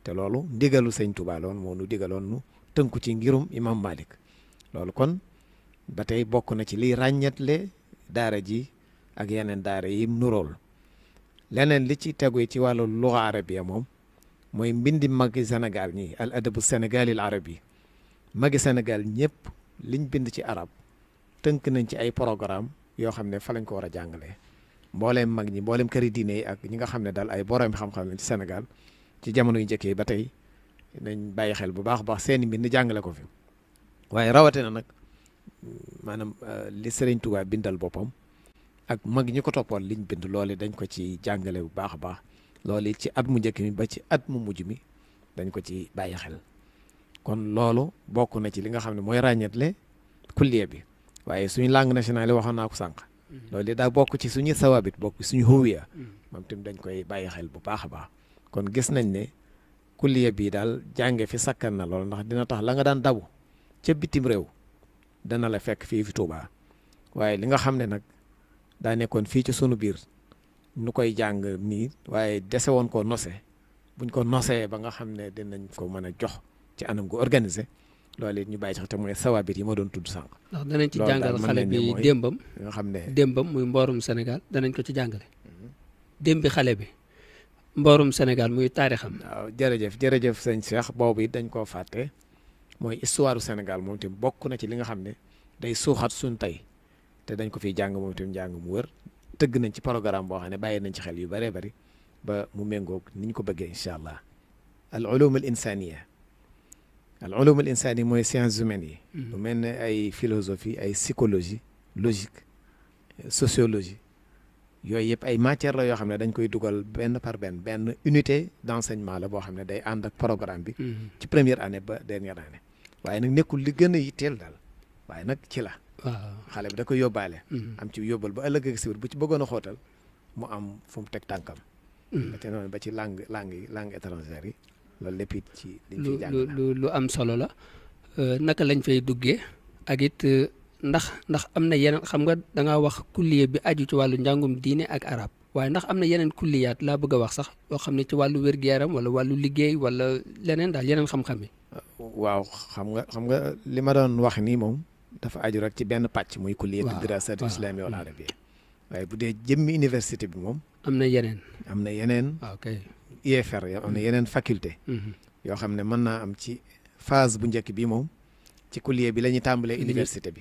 te loolu ndigalu sëñ Tuubaa loon moo nu digaloon nu tënku ci ngirum imam Malik loolu kon ba tey bokk na ci liy ràññetle daara ji ak yeneen daara yi nurool leneen li ci tegu ci wàllu luga arabiya moom mooy mbindi magi Sénégal ñi al adabu sénégalil arabi magi Sénégal ñëpp liñ bind ci arab tënk nañ ci ay programme yoo xam ne fa lañ ko war a jàngalee mbooleem mag ñi mbooleem këri diine yi ak ñi nga xam ne daal ay borom xam-xam lañ ci Sénégal ci jamono yu njëkkee ba tey nañ bàyyi xel bu baax a baax seeni mbind jàngale ko fi waaye rawatina nag maanaam li Sëriñ Tuubaa bindal boppam ak mag ñi ko toppoon liñ bind loolu dañ ko ci jàngale bu baax a baax loolu ci at mu njëkk mi ba ci at mu mujj mi dañ ko ci bàyyi xel kon loolu bokk na ci li nga xam ne mooy ràññetle kulliye bi waaye suñu langue nationale yi waxoon naa ko sànq loolu daa bokk ci suñu sawaabit bokk ci suñu huwiya moom tamit dañ koy bàyyi xel bu baax a baax kon gis nañ ne kulliya bii daal jànge fi sakkan na lool ndax dina tax la nga daan dabu ca bitim réew dana la fekk fii fi Tuubaa waaye li nga xam ne nag daa nekkoon fii ci sunu biir nu koy jàng nii waaye dese woon koo nose buñ ko nosee ba nga xam ne dinañ ko mën a jox ci anam gu organisé loolu it ñu bàyyi ci te mooy sawaabit yi ma doon tudd sànq. ndax danañ ci jàngal xale bi démbam nga xam ne démbam muy mboorum Sénégal danañ ko ci jàngale démb bi xale bi mboorum Sénégal muy taarixam. waaw jërëjëf sëñ Cheikh boobu it dañ koo fàtte mooy histoire du Sénégal moom tamit bokk na ci li nga xam ne day suuxat suñ tey te dañ ko fiy jàng moom tamit njàng mu wër tëgg nañ ci programme boo xam ne bàyyi nañ ci xel yu bëree bëri ba mu méngoog ni ñu ko bëggee incha allah. al ulum al insaniya al ulum al insaniya mooy sciences humaines yi. lu mel ne ay philosophie ay psychologie logique sociologie yooyu yëpp ay matières la yoo xam ne dañ koy dugal benn par benn unité d'enseignement la boo xam ne day ànd ak programme bi. ci première année ba dernière année. waaye nag nekkul li gën a yitteel daal waaye nag ci la. waaw xale bi da koy yóbbaale. am ci yóbbal ba ëllëg ak si biir bu ci bëggoon a xóotal mu am fu mu teg tànkam. ba te noonu ba ci langue étrangère yi loolu lépp it ci liñ fiy jàng lu am solo la naka lañ fay duggee ak it ndax am na yeneen xam nga da ngaa wax kulliya bi aju ci wàllu njàngum diine ak arab waaye ndax am na yeneen kulliyaat laa bëgg a wax sax yoo xam ne ci wàllu wér-gu-yaram wala wàllu liggéey wala leneen daal yeneen xam-xam yi. waaw xam nga li ma doon wax nii moom dafa aju rek ci benn pàcc muy kulliyatu dirasat islami wal arabiyya waaye bu dee jëmmi université bi moom. am na yeneen. ok IFR am na yeneen faculté. yoo xam ne mën naa am ci phase bu njëkk bi moom ci kulliye bi la ñuy tàmbalee université bi.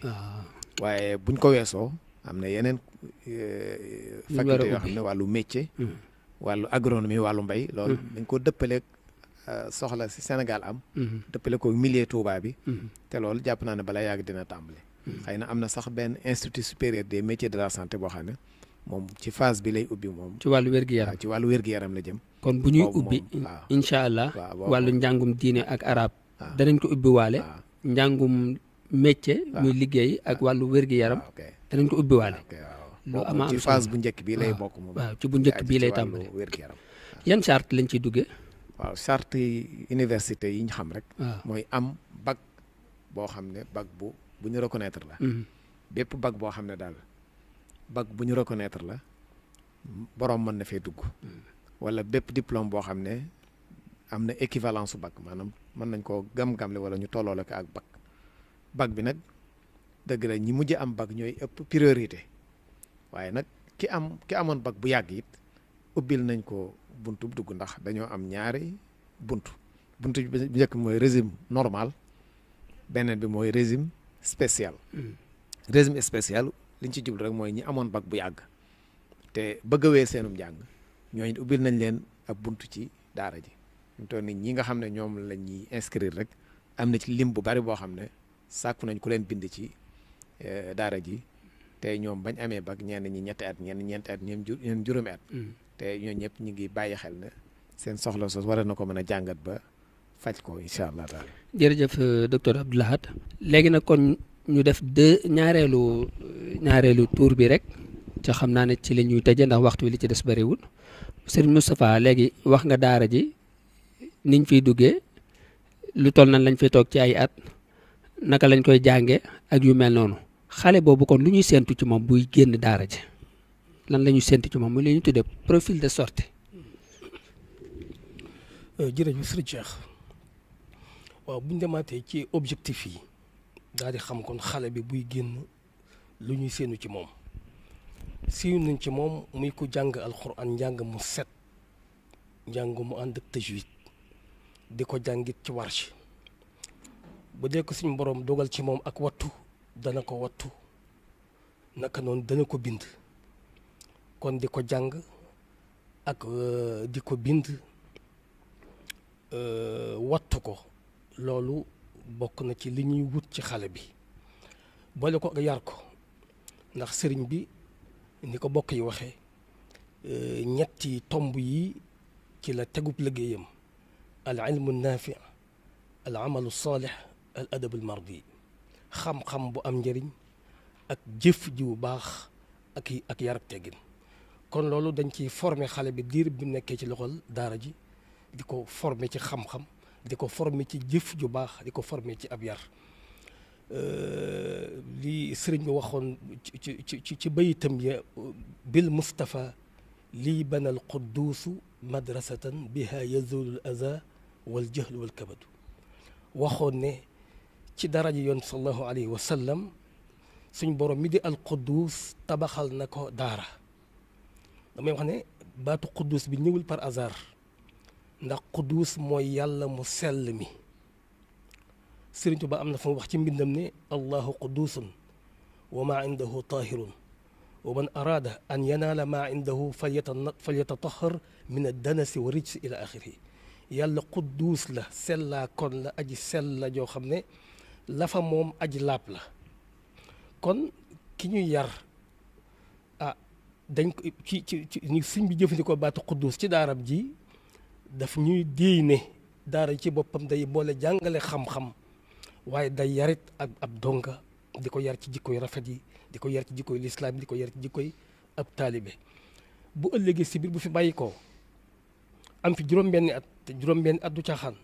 waaye buñ ko weesoo am na yeneen faculté yoo xam ne wàllu métier. wàllu agronomie wàllu mbay. loolu dañ ko dëppaleeg soxla si Sénégal am. dëppale ko milieu Touba bi. te loolu jàpp naa ne bala yàgg dina tàmbale. xëy na am na sax benn institut supérieur des métiers de la santé boo xam ne moom ci phase bi lay ubbi moom. ci wàllu wér-gu-yaram ci wàllu wér-gu-yaram la jëm. kon bu ñuy ubbi incha allah wàllu njàngum diine ak arab danañ ko ubbi waale. njàngum métier. muy liggéey ak wàllu wér-gu-yaram. danañ ko ubbi waale. lu am ci phase bu njëkk bi lay bokk moom. waaw ci bu njëkk bii lay tàmbale. wér-gu-yaram yan charte lañ ciy duggee. waaw charte université yi ñu xam rek. mooy am bac boo xam ne bac bu ñu reconnaître la. bépp bac boo xam ne daal bac bu ñu reconnaître la borom mën na fee dugg. wala bépp diplôme boo xam ne am na équivalence su bac maanaam mën nañ koo gam-gamle wala ñu tolloole ko ak bac bi nag dëgg la ñi mujj am bac ñooy ëpp priorité waaye nag ki amoon bac bu yàgg it ubbil nañ ko buntu dugg ndax dañoo am ñaari buntu bu njëkk mooy régime normal beneen bi mooy régime spécial. régime spécial liñ ci jublu rek mooy ñi amoon bac bu yàgg te bëgg a wéy seenum njàng ñooñu ubbil nañ leen ab buntu ci daara ji ñu toll nit ñi nga xam ne ñoom la ñuy inscrire rek am na ci lim bu bari boo xam ne sàkku nañ ku leen bind ci daara ji te ñoom bañ amee bac ñenn ñi ñetti at ñenn ñeenti at ñeen juróomi at. te ñoo ñëpp ñu ngi bàyyi xel ne seen soxla sos war na ko mën a jàngat ba faj ko incha allah taala. jërëjëf docteur Abdou Lahad léegi nag kon ñu def ñaareelu tour bi rek ca xam naa ne ci la ñuy tëjee ndax waxtu wi li ci des bëriwul Serigne Moustapha léegi wax nga daara ji niñ fiy duggee lu toll nan lañ fay toog ci ay at naka lañ koy jànge ak yu mel noonu xale boobu kon lu ñuy séentu ci moom buy génn daara ji lan la ñuy séentu ci moom mu la ñuy tuddee profil de sortie. jërëjëf Serigne Cheikh waaw bu ñu demaatee ci objectif yi daal di xam kon xale bi buy génn lu ñuy séenu ci moom siiw nañ ci moom muy ko jàng alxuraan njàng mu set njàng mu ànd ak tajwid di ko jàngit ci warsh bu dee ko suñu borom dogal ci moom ak wattu dana ko wattu naka noonu dana ko bind kon di ko jàng ak di ko bind wattu ko loolu bokk na ci li ñuy wut ci xale bi boole ko ak yar ko ndax sëriñ bi ni ko bokk yi waxee ñetti tomb yi ci la tegub liggéeyam al ilmu naafi al amalu saalih al adab al mardi xam-xam bu am njëriñ ak jëf ju baax ak yar ak teggin kon loolu dañ ciy former xale bi diir bi nekkee ci loxol daara ji di ko former ci xam-xam di ko former ci jëf ju baax di ko former ci ab yar li sëriñ bi waxoon ci bayitam ya bil Mustafa lii banal qudduusu madrasatan biha yazulu l aza wal jahlu wal kabadu waxoon ne ci daraja yoon sallallahu alayhi wa sallam suñ borom mi di al quddus tabaxal na ko daara damay wax ne baatu quddus bi ñëwul par hasard ndax quddus mooy yàlla mu sell mi Sëriñ Tuubaa am na fa mu wax ci mbindam ne allahu quddusun wa maa indahu taahirun wa man araada an yanaala maa indahu falyatatahhar min addanasi wa rijsi ila axirihi yàlla quddus la sellaa kon la aji sell la joo xam ne la fa moom aji laab la kon ki ñuy yar dañ ko ci suñ bi jëfandikoo baatu quddus ci daaram ji daf ñuy déey ne daara ci boppam day boole jàngale xam-xam waaye day yarit ak ab donga di ko yar ci jikkoy rafet yi di ko yar ci jikkoy lislaam di ko yar ci jikkoy ab taalibe bu ëllëgee si biir bu fi bàyyi ko am fi juróom-benni at te juróom-benni at du caaxaan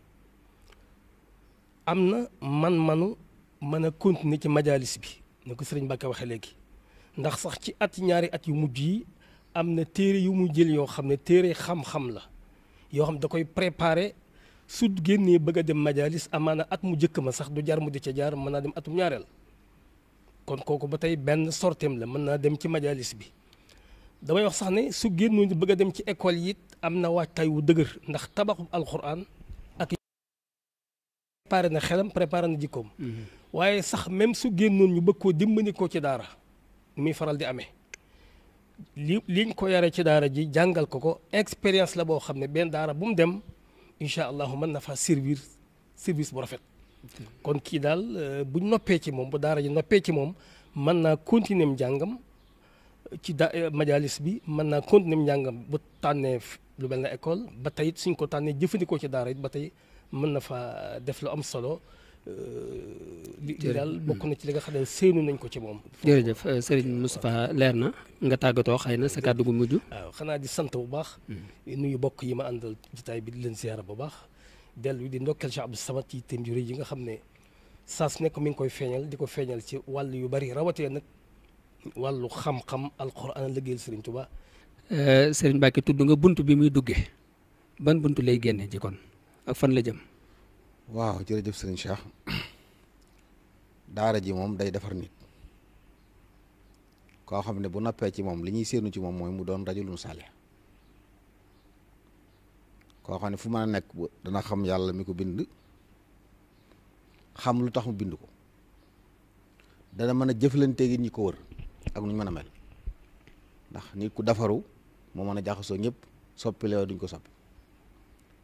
am na man-manu mën a continuer ci majalis bi ni ko sëriñ Mbàkke waxee léegi ndax sax ci ñaari at yu mujj yi am na téere yu mu jël yoo xam ne téere xam-xam la yoo xam da koy préparer su génnee bëgg a dem majalis amaana at mu jëkk ma sax du jar mu di ca jaar mën naa dem atum ñaareel kon kooku ba tey benn sorteem la mën naa dem ci majalis bi damay wax sax ne su génnoon bëgg a dem ci école yi am na waajtaay wu dëgër ndax tabaxu alxuraan ak préparé na xelam préparé na jikkoom waaye sax même su génnoon ñu bëgg koo dimbali ko ci daara muy faral di amee liñ ko yaree ci daara ji jàngal ko expérience la boo xam ne benn daara bu mu dem incha allahu mën na fa service bu rafet kon kii daal buñ noppee ci moom bu daara ji noppee ci moom mën naa continuer njàngam ci majalis bi mën naa continuer njàngam bu tànnee lu mel na école ba tey suñ ko tànnee jëfandikoo ci daara it ba tey mën na fa def lu am solo li daal bokk na ci li nga xam ne séenu nañ ko ci moom. jërëjëf Serigne Moustapha leer na nga tàggatoo xëy na sa kàddu gu mujj. waaw xanaa di sant bu baax. nuyu bokk yi ma àndal jotaay bi di leen ziyaara bu baax. dellu di ndokkeel Cheikh Abdou Samad ci itam yi nga xam ne saa su nekk mi ngi koy feeñal di ko feeñal ci wàll yu bari rawatee nag wàllu xam-xam alquran liggéeyal Serigne Touba. Serigne Mbacke tudd nga bunt bi muy duggee ban bunt lay génne ci kon ak fan la jëm. waaw jërëjëf Serigne Cheikh daara ji moom day defar nit koo xam ne bu noppee ci moom li ñuy séenu ci moom mooy mu doon rajulun saalih koo xam ne fu mën a nekk dana xam yàlla mi ko bind xam lu tax mu bind ko dana mën a jëflanteeg ñi ko wër ak nu ñu mën a mel ndax nit ku defaru moo mën a jaxasoo ñëpp soppi leew duñ ko soppi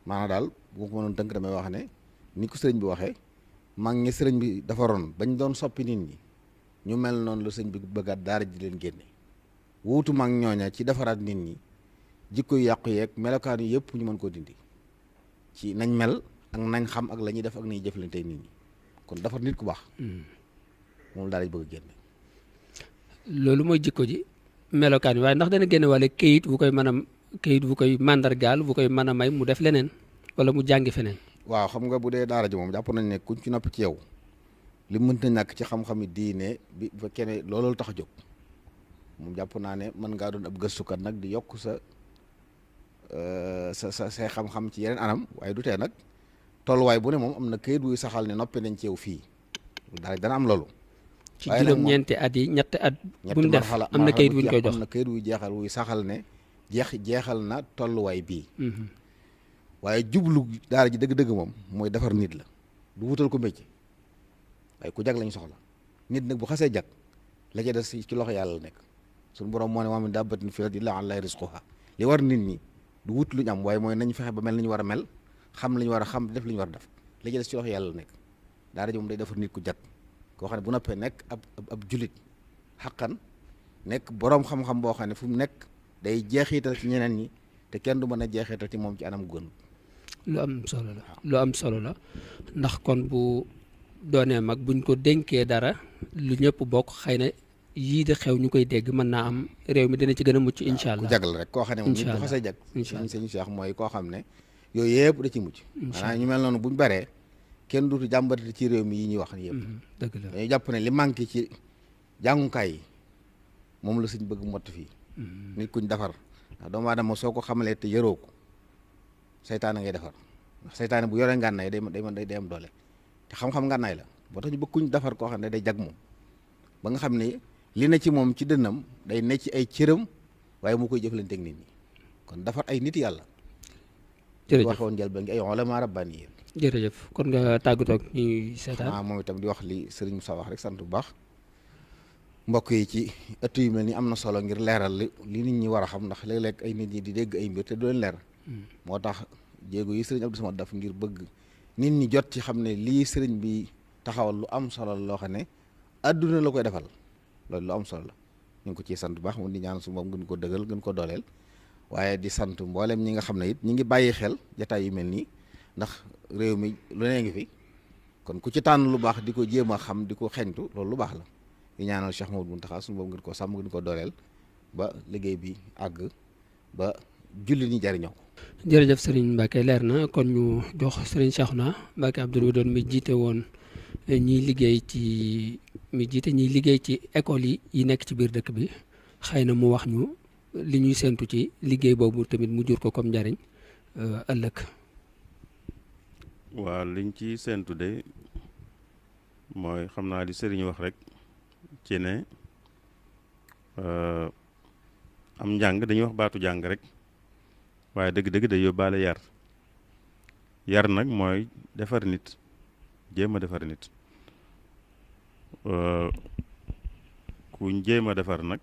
maanaam daal bu ko mënoon tënk damay wax ne ni ko sëriñ bi waxee mag ñi sëriñ bi defaroon bañ doon soppi nit ñi ñu mel noonu la sëriñ bi bëggaat daara ji leen génne wuutu mag ñooña ci defaraat nit ñi jikko yu yàqu yeeg melokaan yi yëpp ñu mën koo dindi ci nañ mel ak nañ xam ak la ñuy def ak nañuy jëflante nit ñi kon defar nit ku baax moom daal di bëgg a génne. loolu mooy jikko ji melokaan yi waaye ndax dana génne wala kayit bu koy mën a kayit bu koy màndargaal bu koy mën a may mu def leneen wala mu jàngi feneen. waaw xam nga bu dee daara ji moom jàpp nañ ne kuñ ci noppi ci yow li mënta ñàkk ci xam-xami diine bi bu fekkee ne loolu tax a jóg moom jàpp naa ne mën ngaa doon ab gëstukat nag di yokk say xam-xam ci yeneen anam waaye du tee nag tolluwaay bu ne moom am na kayit buy saxal ne noppi nañ ci yow fii daara dana am loolu. ci juróom-ñeenti at yi ñetti at. bu mu def am na kayit buñ koy jox am na kayit wuy jeexal wuy saxal ne jeexal na tolluwaay bii. waaye jublu daara ji dëgg-dëgg moom mooy defar nit la du wutal ko métier waaye ku jag lañ soxla nit nag bu xasee jag la ca des ci loxo yàlla la nekk suñu borom moo ne wa min dabbatin fil ardi illaa alaa rizquhaa li war nit ñi du wut lu ñu am waaye mooy nañ fexe ba mel nañu war a mel xam li ñu war a xam def li ñu war a def la ca des ci loxo yàlla la nekk daara ji moom day defar nit ku jag koo xam ne bu noppee nekk ab julit xaqan nekk boroom xam-xam boo xam ne fu mu nekk day jeexital ci ñeneen ñi te kenn du mën a jeexital ci moom ci anam gën. lu am solo la ndax kon bu doonee mag buñ ko dénkee dara lu ñëpp bokk xëy na yii di xew ñu koy dégg mën naa am réew mi dina ci gën a mucc incha allah ku jagal rek koo xam ne moom nit bu xasee jag sëñ Cheikh mooy koo xam ne yooyu yëpp da ci mucc maanaam ñu mel noonu buñ baree kenn duutu jàmbatati ci réew mi yi ñuy wax ni yëpp dëgg la dañuy jàpp ne li manqué ci jàngukaay yi moom la suñ bëgg mott fii nit kuñ defar ndax doomu aadama soo ko xamalee te yaroo ko seytaane ngay defar ndax seytaane bu yoree ngànnaay day am doole te xam-xam ngànnaay la boo tax ñu bëgg kuñ defar koo xam ne day jag moom ba nga xam ne li na ci moom ci dënnam day ne ci ay cëram waaye mu koy jëflanteeg nit ñi kon defar ay nit yàlla jërëjëf waxoon jël ba ngi ay ulama rabbani yi jërëjëf kon nga tàggatoo ak ñuy seetaan moom itam di wax li Serigne Moussa wax rek sant bu baax mbokk yi ci ëtt yu mel ni am na solo ngir leeral li nit ñi war a xam ndax léeg-léeg ay nit ñi di dégg ay mbir te du leen leer moo tax jéego yi Serigne Abdou Samad daf ngir bëgg nit ñi jot ci xam ne lii Serigne bi taxawal lu am solo loo xam ne adduna la koy defal loolu lu am solo la ñu ngi ko ciy sant bu baax mu di ñaan su moom gën ko dëgal gën ko dooleel waaye di sant mboolem ñi nga xam ne it ñi ngi bàyyi xel jataay yu mel nii ndax réew mi lu nee ngi fi kon ku ci tànn lu baax di ko jéem a xam di ko xeñtu loolu lu baax la di ñaanal Cheikh Mouhamadou Mountakha suñu boobu ngeen ko sàmm ngeen ko dooleel ba liggéey bi àgg ba julli ñi jariñoo jërëjëf Serigne Mbacke leer na kon ñu jox Serigne Cheikhouna Mbacke Abdoul Wadoud mi jiite woon ñiy liggéey ci école yi nekk ci biir dëkk bi xëy na mu wax ñu li ñuy séentu ci liggéey boobu tamit mu jur ko comme njariñ ëllëg. waaw liñ ci séentu de mooy xam naa li sëriñ wax rek ci ne am njàng dañuy wax baatu jàng rek waaye dëgg-dëgg day yóbbaale yar nag mooy defar nit jéem a defar nit kuñ jéem a defar nag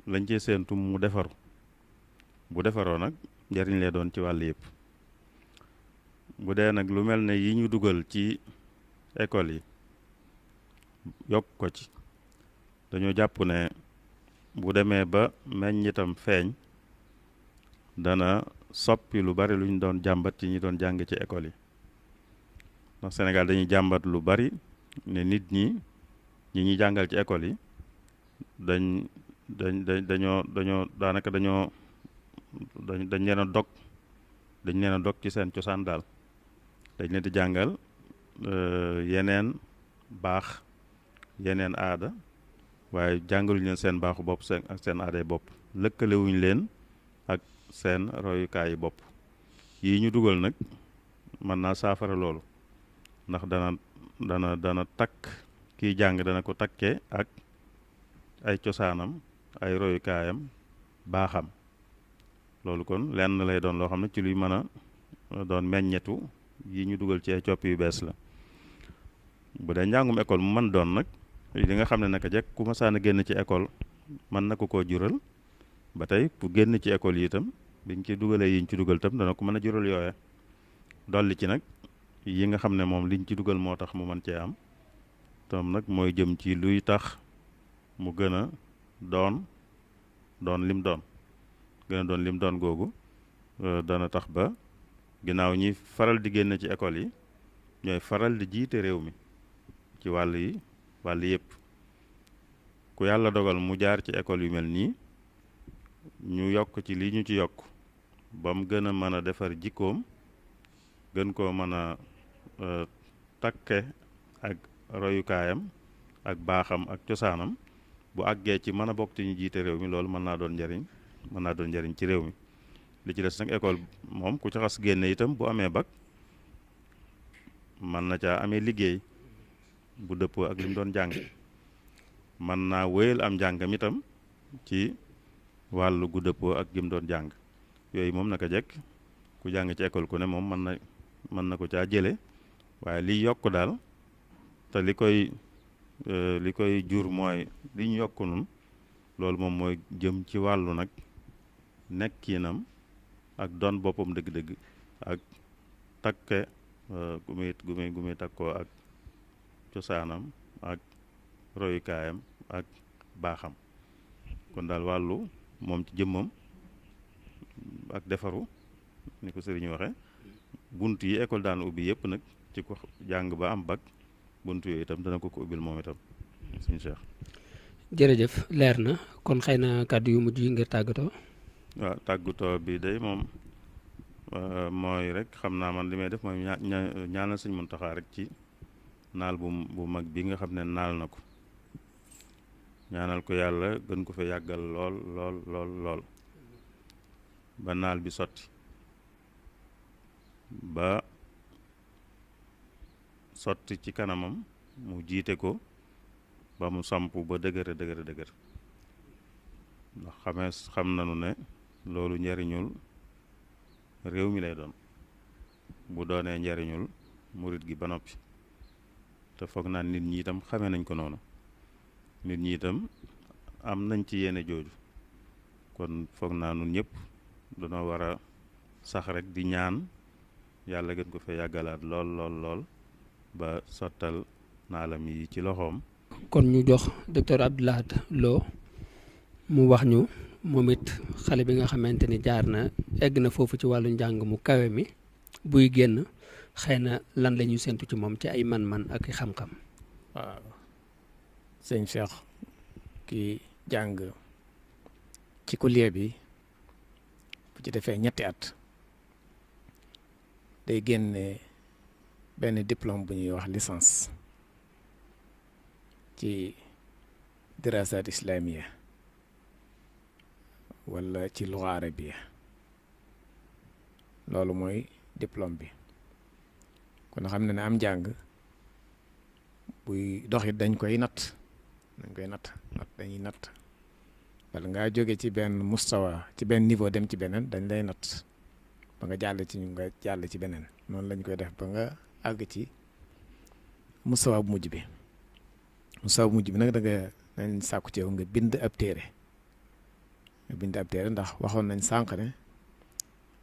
lañ cee séentu mu defaru bu defaroo nag njariñ lee doon ci wàll yëpp bu dee nag lu mel ne yi ñu dugal ci école yi yokk ko ci dañoo jàpp ne bu demee ba meññitam feeñ dana soppi lu bari lu ñu doon jàmbat ci ñi doon jàng ci école yi ndax Sénégal dañuy jàmbat lu bari ne nit ñi ñuy jàngal ci école yi dañoo leen a dog ci seen cosaan daal dañ leen di jàngal yeneen baax yeneen aada waaye jàngaluñ leen seen baaxu bopp ak seen aaday bopp lëkkalewuñ leen ak seen royukaay yi bopp yi ñu dugal nag mën naa saafara loolu ndax dana takk kiy jàng dana ko takkee ak ay cosaanam ay royukaayam baaxam loolu kon lenn lay doon loo xam ne ci luy mën a doon meññetu yi ñu dugal ci ay coppi yu bees la bu dee njàngum école mu mën doon nag li nga xam ne naka jekk ku masaan a génn ci école mën na ko koo jural ba tey bu génn ci école yi itam biñ ci dugalee yiñ ci dugal itam dana ko mën a jural yooya dolli ci nag yi nga xam ne moom liñ ci dugal moo tax mu mën cee am tam nag mooy jëm ci luy tax mu gën a doon lim doon googu dana tax ba ginnaaw ñi faral di génn ci école yi ñooy faral di jiite réew mi ci wàll yëpp ku yàlla dogal mu jaar ci école yu mel nii ñu yokk ci li ñu ci yokk ba mu gën a mën a defar jikkoom gën koo mën a takke ak royukaayam ak baaxam ak cosaanam bu àggee ci mën a bokk ci ñu jiite réew mi loolu mën naa doon njariñ ci réew mi li ci des nag école moom ku ci xas génne itam bu amee bac mën na caa amee liggéey bu dëppoo ak li mu doon jàng mën naa wéyal am njàngam itam ci wàllu gu dëppoo ak gi mu doon jàng yooyu moom naka jekk ku jàng ci école ku ne moom mën na ko caa jële waaye liy yokk daal te li koy jur mooy li ñu yokk nun loolu moom mooy jëm ci wàllu nag nekkinam ak doon boppam dëgg-dëgg ak takke gu muy takkoo ak cosaanam ak royukaayam ak baaxam kon daal wàllu moom ci jëmmam ak defaru ni ko sëriñ waxe bunt yi école daan ubbi yëpp nag ci ko jàng ba am bac bunt yooyu itam dana ko ubbil moom itam suñu Cheikh jërëjëf leer na kon xëy na kàddu yu mujj yi ngir tàggatoo. waaw tàggatoo bi day moom mooy rek xam naa man li may def mooy ñaanal Sëñ Muntaxa rek ci naal bu mag bi nga xam ne naal na ko ñaanal ko yàlla gën ko fa yàggal lool lool lool lool ba naal bi sotti ba sotti ci kanamam mu jiite ko ba mu samp ba dëgër ndax xam nañu ne loolu njariñul réew mi lay doon bu doonee njariñul murit gi ba noppi te foog naa nit ñi itam xamee nañ ko noonu nit ñi itam am nañ ci yéene jooju kon foog naa nun ñëpp dañoo war a sax rek di ñaan yàlla gën ko fee yàggalaat lool lool lool ba sottal naalam yi ci loxoom. kon ñu jox docteur Abdou Lahad Lo mu wax ñu moom it xale bi nga xamante ni jaar na egg na foofu ci wàllu njàng mu kawe mi buy génn xëy na lan la ñuy séntu ci moom ci ay man-man ak i xam-xam. waaw sëñ Cheikh ki jàng ci kuliya bi bu ci defee ñetti at day génne benn diplôme bu ñuy wax licence ci dirasat islamiya wala ci lugha arabiya loolu mooy diplôme bi kon xam na ne am njàng buy doxit dañ koy natt dañuy natt wala ngaa jóge ci benn mustawa ci benn niveau dem ci beneen dañ lay natt ba nga jàll ci ñu nga jàll ci beneen noonu lañ koy def ba nga àgg ci mustawa bu mujj bi nag da nga nañ sàkku ci yow nga bind ab téere ndax waxoon nañ sànq ne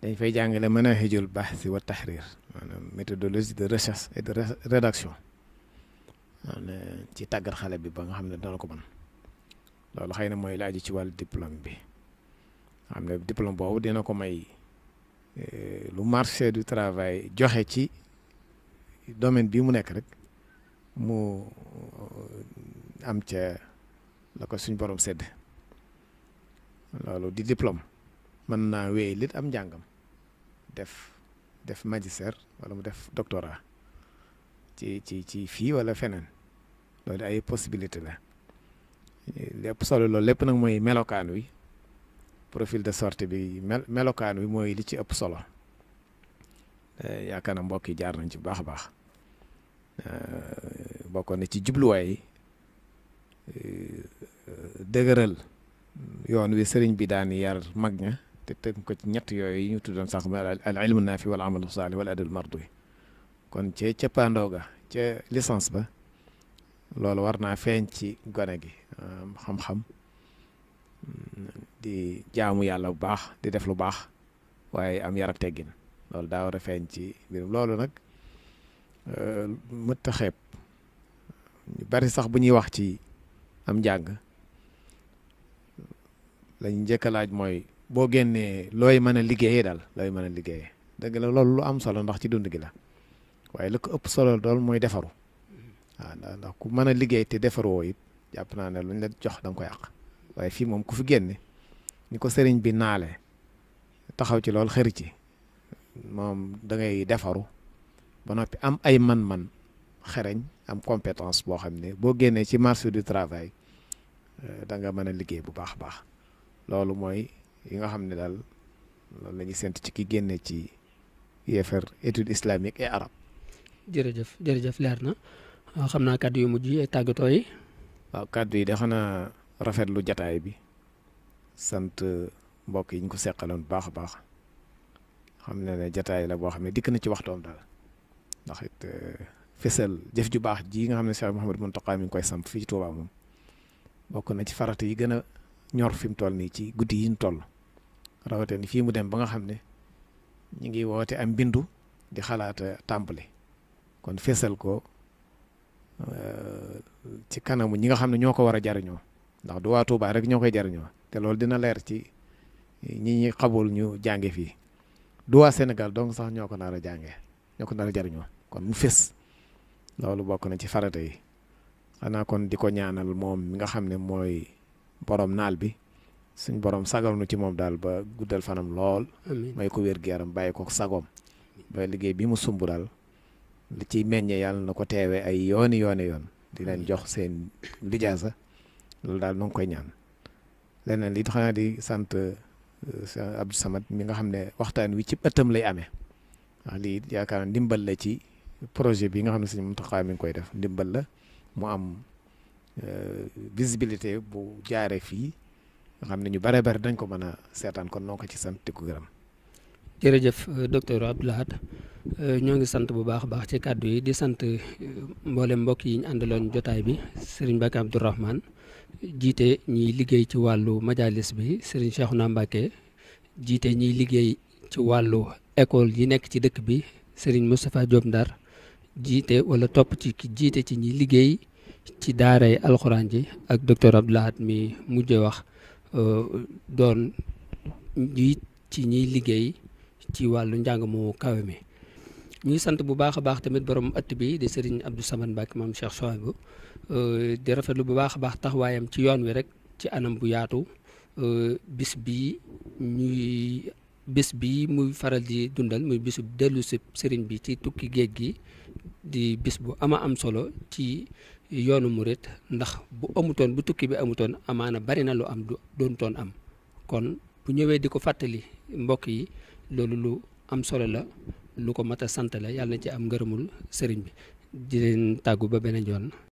dañ fay jàngale manahijul bahthi wa tahrir maanaam méthodologie de recherche et de rédaction ci tàggat xale bi ba nga xam ne dana ko mën loolu xëy na mooy laaju ci wàllu diplôme bi xam ne diplôme boobu dina ko may lu marché du travail joxe ci domaine bi mu nekk rek mu am ca la ko suñ borom sedd loolu di diplôme mën naa wéy lit am njàngam def magistère wala mu def doctorat ci fii wala feneen loolu ay possibilité la lépp solo loolu lépp nag mooy melokaan wi profil de sortie bi melokaan wi mooy li ci ëpp solo yaakaar na mbokk yi jaar nañ ci bu baax a baax bokkoon na ci jubluwaay yi dëgëral yoon wi sëriñ bi daan yar mag ña te tënk ko ci ñett yooyu yi ñu tuddoon sax al ilmu naafi wal amalu saalih wal adabul mardi kon ca cëppaandoo ga ca licence ba loolu war naa feeñ ci gone gi xam-xam di jaamu yàlla bu baax di def lu baax waaye am yar ak teggin loolu daa war a feeñ ci biir loolu nag mëtta xeeb ñu bari sax bu ñuy wax ci am njàng lañ njëkk a laaj mooy boo génnee looy mën a liggéeyee daal looy mën a liggéeyee dëgg la loolu lu am solo ndax ci dund gi la waaye lu ko ëpp solo dool mooy defaru waaw ndax ku mën a liggéey te defaroo it jàpp naa ne luñ la jox da nga ko yàq waaye fii moom ku fi génne ni ko sëriñ bi naale taxaw ci loolu xëri ci moom da ngay defaru ba noppi am ay man-man xereñ am compétence boo xam ne boo génnee ci marché du travail da nga mën a liggéey bu baax a baax loolu mooy yi nga xam ne daal loolu la ñuy séntu ci ki génne ci UFR étude islamique et arabe. jërëjëf leer na xam naa kàddu yu mujj yi tàggatoo yi. waaw kàddu yi de xanaa rafetlu jataay bi sant mbokk yi ñu ko seqaloon bu baax a baax xam ne jataay la boo xam ne dikk na ci waxtoom daal ndax it fësal jëf ju baax ji nga xam ne Cheikh Mouhamadou Mountakha mi ngi koy samp fii ci Touba moom bokk na ci farata yi gën a ñor fi mu toll nii ci guddi yi ñu toll rawatina ni fii mu dem ba nga xam ne ñu ngi woote am bindu di xalaata tàmbali kon fésal ko ci kanamu ñi nga xam ne ñoo ko war a jariñoo ndax du waa Touba rek ñoo koy jariñoo te loolu dina leer ci ñi xamul ñu jànge fii du waa Sénégal donc sax ñoo ko nar a jànge ñoo ko nar a jariñoo kon mu fés loolu bokk na ci farata yi xanaa kon di ko ñaanal moom mi nga xam ne mooy borom naal bi suñ borom sagal nu ci moom daal ba guddal fanam lool. amiin may ko wér gu yaram bàyyi ko sagoom ba liggéey bi mu sumb daal li ciy meññee yàlla na ko teewee ay yooni yoon di leen jox seen lijaasa loolu daal nu ngi koy ñaan. leneen li xanaa di sant Abdou Samad mi nga xam ne waxtaan wi ci ëttam lay amee wax lii yaakaar naa ndimbal la ci projet bi nga xam ne Sëriñ Mountakha mi ngi koy def ndimbal la mu am visibilité bu jaaree fii nga xam ne ñu bare bari dañ ko mën a seetaan kon noo ko ci sant di ko gërëm. jërëjëf docteur Abdou Lahad ñoo ngi sant bu baax a baax ci kàddu yi di sant mboolem mbokk yi ñu àndaloon jotaay bi Serigne Mbacké Abdourahmane jiite ñiy liggéey ci wàllu majalis bi Serigne Cheikhouna Mbacké jiite ñiy liggéey ci wàllu école yi nekk ci dëkk bi Serigne Moustapha Diop Ndar jiite wala topp ci jiite ci ñiy liggéey ci daaray alxuraan ji ak docteur Abdou Lahad mi mujjee wax doon jiit ci ñiy liggéey ci wàllu njàng mu kawe mi ñuy sant bu baax a baax tamit borom ëtt bi di Serigne Abdou Samad Mbacké moom Cheikh Souhaïbou di rafetlu bu baax a baax taxawaayam ci yoon wi rek ci anam bu yaatu bis bi muy faral di dundal muy bisu dellu si Serigne bi ci tukki géej gi di bis bu am solo ci yoonu murit ndax bu amutoon bu tukki bi amutoon amaana bari na lu am du doontoon am kon bu ñëwee di ko fàttali mbokk yi loolu lu am solo la lu ko mat a sant la yàlla na ci am ngërëmul sëriñ bi di leen tàggu ba beneen yoon